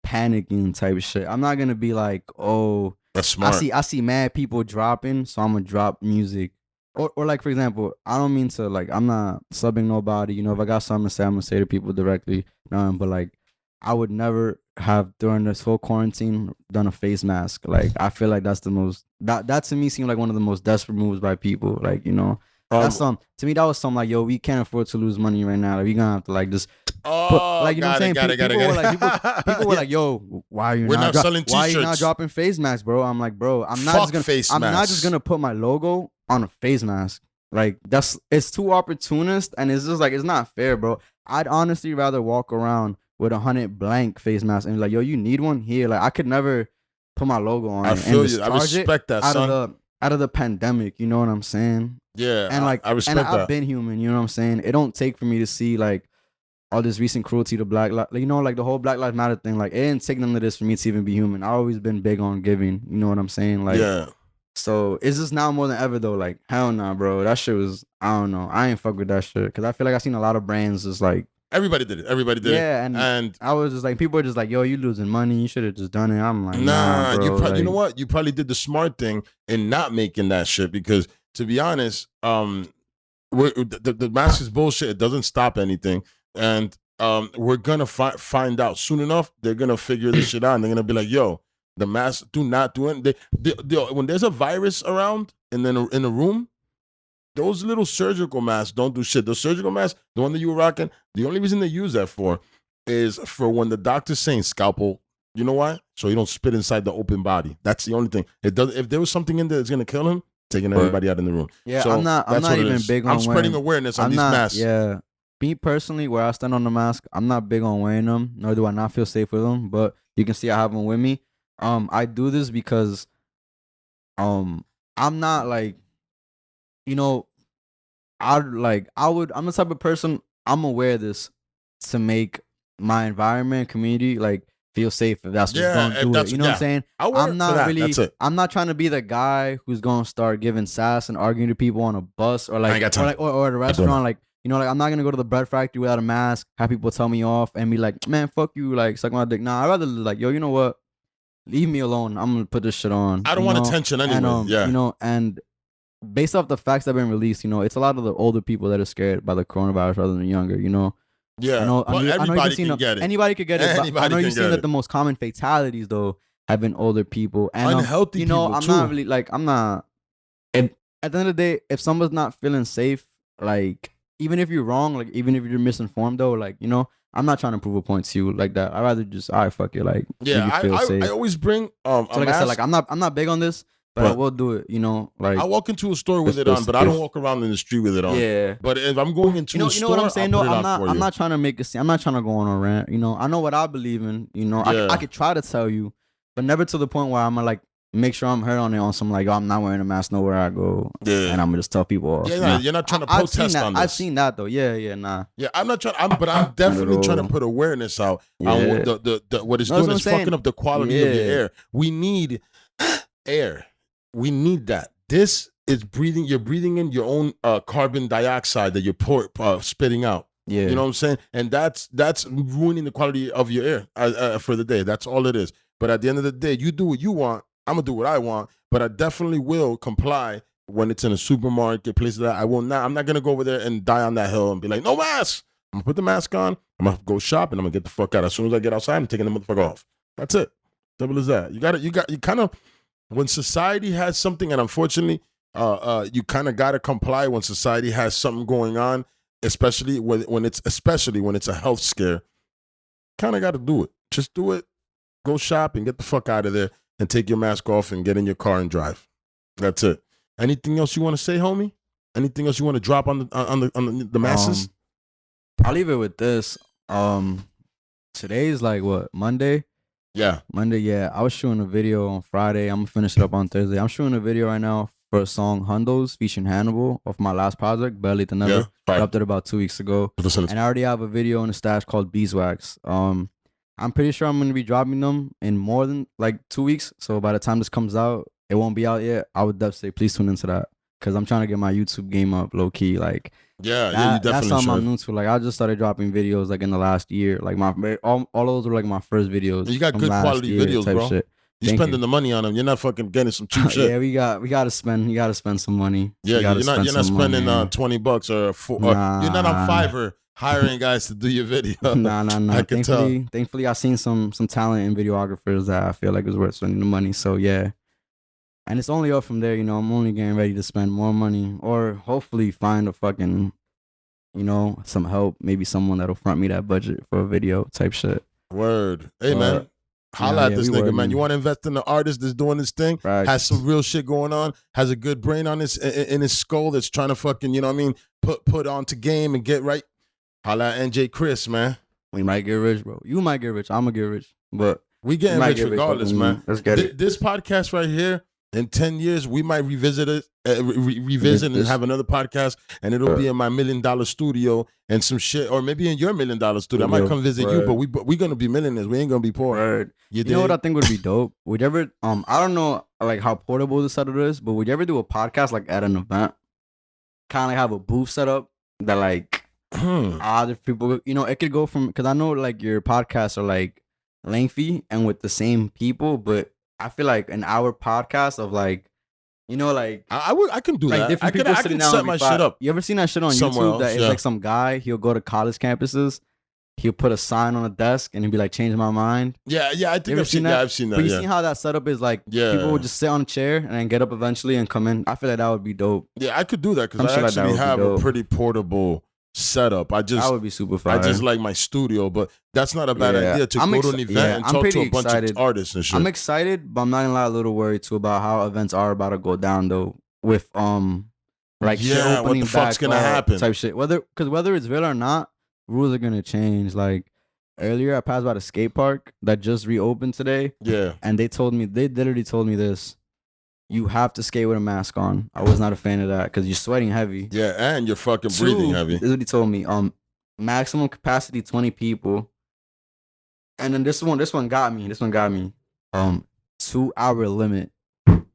panicking type of shit. I'm not going to be like, oh, that's smart. I see mad people dropping, so I'm gonna drop music. Or like for example, I don't mean to like I'm not subbing nobody. You know, if I got something to say, I'm gonna say to people directly. But like I would never have during this whole quarantine done a face mask. Like I feel like that's the most that to me seemed like one of the most desperate moves by people. Like, you know. That's to me that was something like, yo, we can't afford to lose money right now. Like we gonna have to like just like, you know what I'm saying? People were like, yo, why are you not selling t-shirts? Why are you not dropping face masks, bro? I'm like, bro, I'm not just gonna put my logo on a face mask. Like it's too opportunist, and it's just like it's not fair, bro. I'd honestly rather walk around with 100 blank face masks and be like, yo, you need one here. Like I could never put my logo on. I feel you. I respect that, son. Out of the pandemic, you know what I'm saying? Yeah, and like I respect that. I've been human, you know what I'm saying? It don't take for me to see like all this recent cruelty to black lives, you know, like the whole Black Lives Matter thing. Like it didn't take none of this for me to even be human. I've always been big on giving, you know what I'm saying? Like, yeah. So it's just now more than ever though. Like hell nah, bro. That shit was, I don't know. I ain't fuck with that shit because I feel like I seen a lot of brands just like everybody did it. Yeah, and I was just like, people were just like, yo, you losing money. You should have just done it. I'm like, nah, bro, you know what? You probably did the smart thing in not making that shit because to be honest, the mask is bullshit. It doesn't stop anything, and we're gonna find out soon enough. They're gonna figure this shit out, and they're gonna be like, "Yo, the mask do not do it." When there's a virus around and then in a room, those little surgical masks don't do shit. The surgical mask, the one that you were rocking, the only reason they use that for is for when the doctor's saying scalpel. You know why? So you don't spit inside the open body. That's the only thing. It does. If there was something in there that's gonna kill him, taking everybody out in the room. Yeah, so I'm not even big on. I'm spreading awareness on these masks. Yeah, me personally, where I stand on the mask, I'm not big on wearing them. Nor do I not feel safe with them. But you can see I have them with me. I do this because, I'm not like, you know, I'm the type of person I'm gonna wear this to make my environment, community, like feel safe if that's what's gonna do it. You know what I'm saying? I'm not trying to be the guy who's gonna start giving sass and arguing to people on a bus or like or at a restaurant. Like, you know, like I'm not gonna go to the bread factory without a mask, have people tell me off and be like, man, fuck you, like suck my dick. Nah, I'd rather like, yo, you know what? Leave me alone. I'm gonna put this shit on. I don't want attention anyway. And, you know, and based off the facts that have been released, you know, it's a lot of the older people that are scared by the coronavirus rather than the younger, you know. Yeah, I know anybody can get it. Anybody could get it. I know you've seen that the most common fatalities though have been older people and unhealthy. You know, people I'm too. not really like I'm not. At the end of the day, if someone's not feeling safe, like even if you're wrong, like even if you're misinformed though, like you know, I'm not trying to prove a point to you like that. I rather just fuck it, like yeah. I always bring so like I said, like I'm not big on this. But I will do it, you know. Like I walk into a store with it on, but I don't walk around in the street with it on. Yeah. But if I'm going into a store, you know what I'm saying? No, I'm not trying to make a scene. I'm not trying to go on a rant. You know, I know what I believe in. You know, I could try to tell you, but never to the point where I'm gonna like make sure I'm heard on it on some like, oh, I'm not wearing a mask nowhere I go. Yeah. And I'm gonna just tell people off. Yeah, nah, you're not trying to protest on this. I've seen that though. Yeah, nah. Yeah, I'm not trying. But I'm definitely trying to put awareness out on what it's doing is fucking up the quality of your air. We need air. We need that. This is breathing. You're breathing in your own carbon dioxide that you're spitting out. Yeah. You know what I'm saying? And that's ruining the quality of your air for the day. That's all it is. But at the end of the day, you do what you want. I'm gonna do what I want. But I definitely will comply when it's in a supermarket, places that I will not. I'm not gonna go over there and die on that hill and be like, no mask. I'm gonna put the mask on. I'm gonna go shop and I'm gonna get the fuck out. As soon as I get outside, I'm taking the motherfucker off. That's it. Simple as that. You kind of, when society has something, and unfortunately, you kind of gotta comply when society has something going on. Especially when it's a health scare, kind of got to do it. Just do it. Go shop and get the fuck out of there and take your mask off and get in your car and drive. That's it. Anything else you want to say, homie? Anything else you want to drop on the masses? I'll leave it with this. Today is like what, Monday? Yeah. Monday. Yeah, I was shooting a video on Friday. I'm gonna finish it up on Thursday. I'm shooting a video right now for a song Hundos featuring Hannibal of my last project, Barely to Never. I dropped it about 2 weeks ago. And I already have a video in the stash called Beeswax. I'm pretty sure I'm going to be dropping them in more than like 2 weeks. So by the time this comes out, it won't be out yet. I would definitely say please tune into that. Because I'm trying to get my YouTube game up low key. Like, you definitely that's something should. I'm new to. Like, I just started dropping videos like in the last year. Like all those were like my first videos. You got good quality videos, bro. Shit. You're spending the money on them. You're not fucking getting some cheap shit. Yeah, we gotta spend. You gotta spend some money. Yeah, you're not spending $20 or you're not on Fiverr hiring guys to do your video. Nah. I can tell. Thankfully, I seen some talent in videographers that I feel like is worth spending the money. So yeah, and it's only up from there. You know, I'm only getting ready to spend more money, or hopefully find a fucking, some help. Maybe someone that'll front me that budget for a video type shit. Word. Hey man. Holla at this nigga, man. You want to invest in an artist that's doing this thing, has some real shit going on, has a good brain on his in his skull that's trying to fucking, you know what I mean, put onto game and get right. Holla at Enjae Chris, man. We might get rich, bro. You might get rich. I'm gonna get rich, but we getting rich regardless, man. Let's get it. This podcast right here, in 10 years, we might revisit it, revisit and have another podcast, and it'll be in my $1 million studio and some shit, or maybe in your $1 million studio. I might come visit you, but we gonna be millionaires. We ain't gonna be poor. You know what I think would be dope? Would you ever I don't know like how portable the setup is, but would you ever do a podcast like at an event? Kind of like have a booth set up that like other people, it could go from, because I know like your podcasts are like lengthy and with the same people, but I feel like an hour podcast of like, like I can do like that. Different people I can set my shit up. You ever seen that shit on YouTube? That it's like some guy, he'll go to college campuses, he'll put a sign on a desk and he'll be like, change my mind. Yeah, I think I've seen that. I've seen that. But you see how that setup is like, people would just sit on a chair and then get up eventually and come in. I feel like that would be dope. Yeah, I could do that because I actually have a pretty portable setup. That would be super fun. I just like my studio, but that's not a bad idea to go to an event and talk to a bunch of artists and shit. I'm excited, but I'm not gonna lie, a little worried too about how events are about to go down though. With like shit opening what the fuck's gonna happen type shit. Whether it's real or not, rules are gonna change. Like earlier, I passed by the skate park that just reopened today. Yeah, and they literally told me this. You have to skate with a mask on. I was not a fan of that because you're sweating heavy. Yeah, and you're fucking breathing heavy. This is what he told me. Maximum capacity 20 people. And then this one got me. 2 hour limit.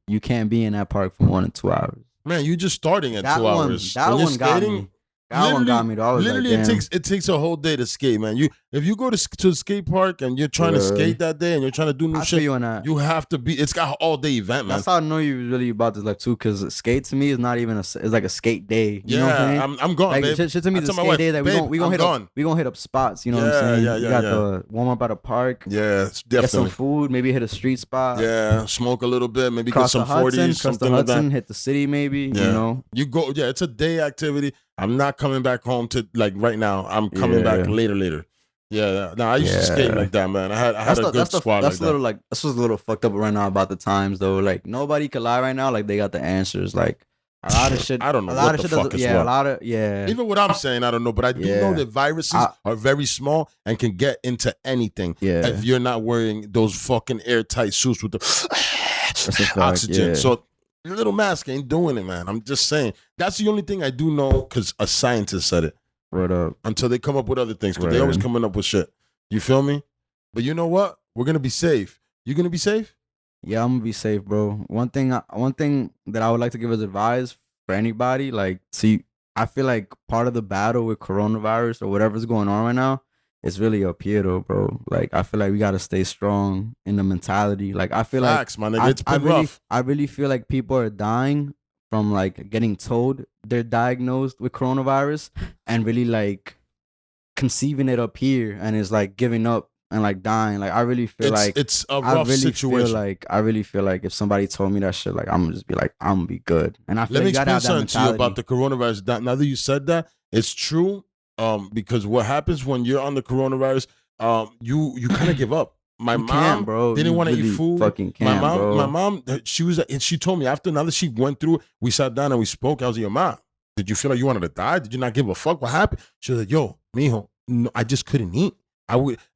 You can't be in that park for more than 2 hours. Man, you just starting at 2 hours. That one got me. That one got me though. I was literally, like, it takes a whole day to skate, man. If you go to a skate park and you're trying to skate that day and you're trying to do new shit, you have to be. It's got an all day event, man. That's how I know you really about this life too, because skate to me is not even it's like a skate day. You know what I mean? I'm gone, like, babe. Shit to me is a skate day that we gonna hit up spots. You know what I'm saying? Yeah. You got the warm up at a park. Yeah, definitely. Get some food. Maybe hit a street spot. Yeah, smoke a little bit. Maybe cross get some 40s, something like that. Hit the city, maybe. Yeah. You go. Yeah, it's a day activity. I'm not coming back home to like right now. I'm coming back later. Yeah, no, I used to skate like that, man. I had a good squad like that. That's what's a little fucked up right now about the times though. Like nobody could lie right now. Like they got the answers. Like a lot of shit. I don't know what the fuck is what. A lot of Even what I'm saying, I don't know. But I do know that viruses are very small and can get into anything. Yeah. If you're not wearing those fucking airtight suits with the oxygen. So little mask ain't doing it, man. I'm just saying. That's the only thing I do know because a scientist said it. Right up. Until they come up with other things, because they always coming up with shit. You feel me? But you know what? We're gonna be safe. You gonna be safe? Yeah, I'm gonna be safe, bro. One thing that I would like to give as advice for anybody, like, see, I feel like part of the battle with coronavirus or whatever's going on right now is really up here though, bro. Like I feel like we gotta stay strong in the mentality. Like I feel Facts, my nigga. It's been really, rough. I really feel like people are dying from like getting told they're diagnosed with coronavirus and really like conceiving it up here and is like giving up and like dying. Like I really feel It's a rough situation. I really feel like if somebody told me that shit, like I'm gonna just be like, I'm gonna be good. And I feel Let me like you gotta explain have that something to you mentality. about the coronavirus. Now that you said that, it's true. Because what happens when you're on the coronavirus, you kind of give up. My You mom can't, bro. didn't You want to really eat food. fucking can't, bro. My mom, she told me after now that she went through, we sat down and we spoke. I was like, "Your mom, did you feel like you wanted to die? Did you not give a fuck? What happened?" She was like, "Yo, mijo, no, I just couldn't eat.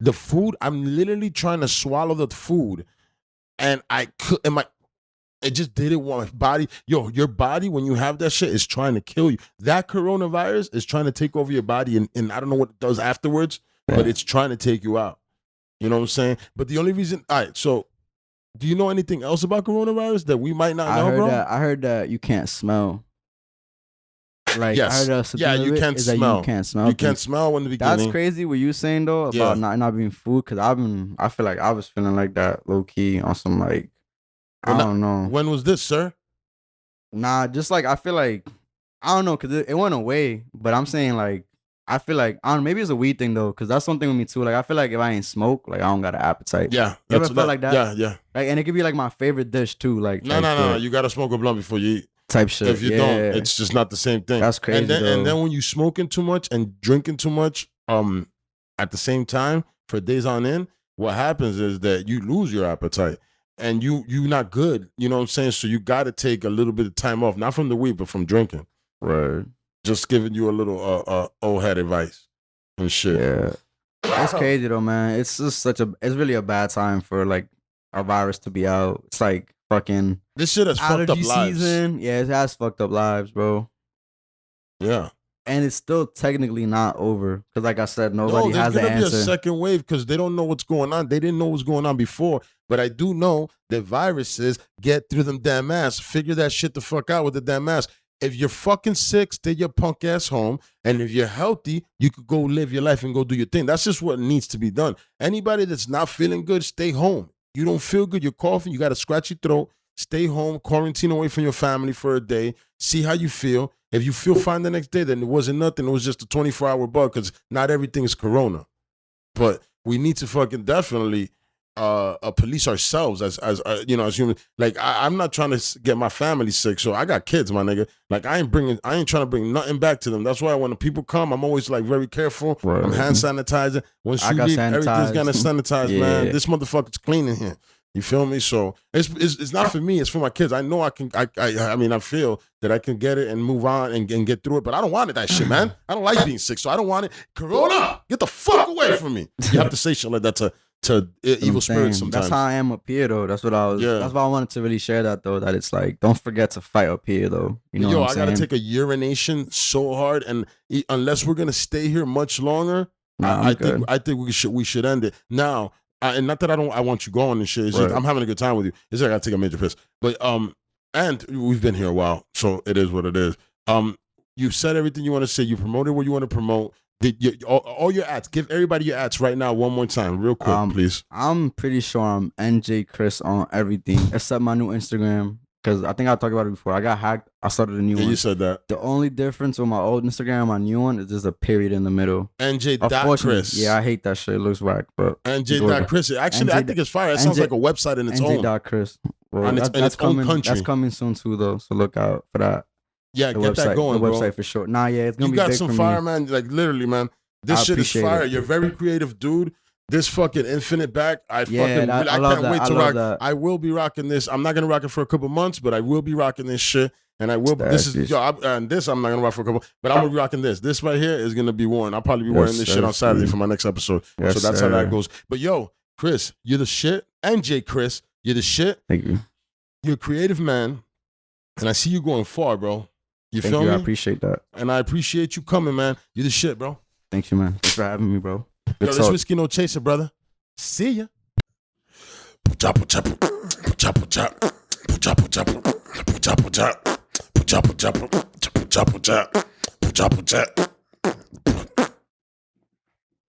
The food. I'm literally trying to swallow the food, and I could. And it just didn't want my body. Yo, your body when you have that shit is trying to kill you. That coronavirus is trying to take over your body, and I don't know what it does afterwards, but it's trying to take you out. You know what I'm saying? But the only reason, all right. So, do you know anything else about coronavirus that we might not know, bro? I heard that you can't smell. Like Yes. I heard that Yeah, you can't smell. You can't smell. You can't smell in the beginning. That's crazy. What you saying though about not being food? Because I feel like I was feeling like that low key on some like I don't know. When was this, sir? Nah, just like I feel like I don't know because it went away. But I'm saying like I feel like I don't know, maybe it's a weed thing though because that's something with me too. Like I feel like if I ain't smoke, like I don't got an appetite. Yeah, you ever felt like that? Yeah. Like and it could be like my favorite dish too. Like No. You gotta smoke a blunt before you eat. Type shit. If you don't, it's just not the same thing. That's crazy. And then when you smoking too much and drinking too much, at the same time for days on end, what happens is that you lose your appetite and you not good. You know what I'm saying? So you got to take a little bit of time off, not from the weed, but from drinking. Right. Just giving you a little old head advice and shit. Yeah. It's crazy though, man. It's just it's really a bad time for like a virus to be out. It's like fucking this shit has fucked up lives. Season. Yeah, it has fucked up lives, bro. Yeah. And it's still technically not over. Because like I said, nobody has There's an gonna be answer. a second wave because they don't know what's going on. They didn't know what's going on before. But I do know that viruses get through them damn masks. Figure that shit the fuck out with the damn mask. If you're fucking sick, stay your punk ass home. And if you're healthy, you could go live your life and go do your thing. That's just what needs to be done. Anybody that's not feeling good, stay home. You don't feel good, you're coughing, you got a scratchy throat. Stay home, quarantine away from your family for a day. See how you feel. If you feel fine the next day, then it wasn't nothing. It was just a 24-hour bug because not everything is corona. But we need to fucking definitely police ourselves as as humans. Like I'm not trying to get my family sick, so I got kids, my nigga. Like I ain't trying to bring nothing back to them. That's why when the people come, I'm always like very careful. Right. I'm hand sanitizing. Once you leave, everything's gonna sanitize, man. This motherfucker's clean in here. You feel me? So it's not for me. It's for my kids. I know I can. I mean, I feel that I can get it and move on and get through it. But I don't want it. That shit, man. I don't like being sick, so I don't want it. Corona, get the fuck away from me. You have to say shit like that to evil spirits sometimes. That's how I am up here, though. That's what I was. Yeah. That's why I wanted to really share that, though. That it's like, don't forget to fight up here, though. You know what I'm saying? I gotta take a urination so hard, and unless we're gonna stay here much longer, I think we should end it now. And not that I want you going and shit. It's just, I'm having a good time with you. It's like I gotta take a major piss. But and we've been here a while, so it is what it is. You said everything you want to say. You promoted what you want to promote. All your ads. Give everybody your ads right now one more time, real quick, please. I'm pretty sure I'm Enjae Chris on everything except my new Instagram. Because I think I talked about it before. I got hacked. I started a new one. You said that. The only difference with my old Instagram and my new one is just a period in the middle. Enjae.Chris. Yeah, I hate that shit. It looks whack. But Enjae.Chris. Actually, I think it's fire. It sounds like a website in its own. Enjae.Chris. In its own country. That's coming soon too, though. So look out for that. Yeah, get that going, bro. The website for sure. Nah, yeah, it's going to be big for me. You got some fire, man. Like, literally, man. This shit is fire. You're a very creative dude. This fucking infinite back, I can't wait to rock. That. I will be rocking this. I'm not gonna rock it for a couple months, but I will be rocking this shit. And I will. And this I'm not gonna rock for a couple, but I'm gonna be rocking this. This right here is gonna be one. I'll probably be wearing this shit on Saturday for my next episode. So that's how that goes. But yo, Chris, you're the shit. Enjae Chris, you're the shit. Thank you. You're a creative man, and I see you going far, bro. You feel me? I appreciate that, and I appreciate you coming, man. You're the shit, bro. Thank you, man. Thanks for having me, bro. Yo, this Whiskey No Chaser, brother. See ya. Pucha, pucha.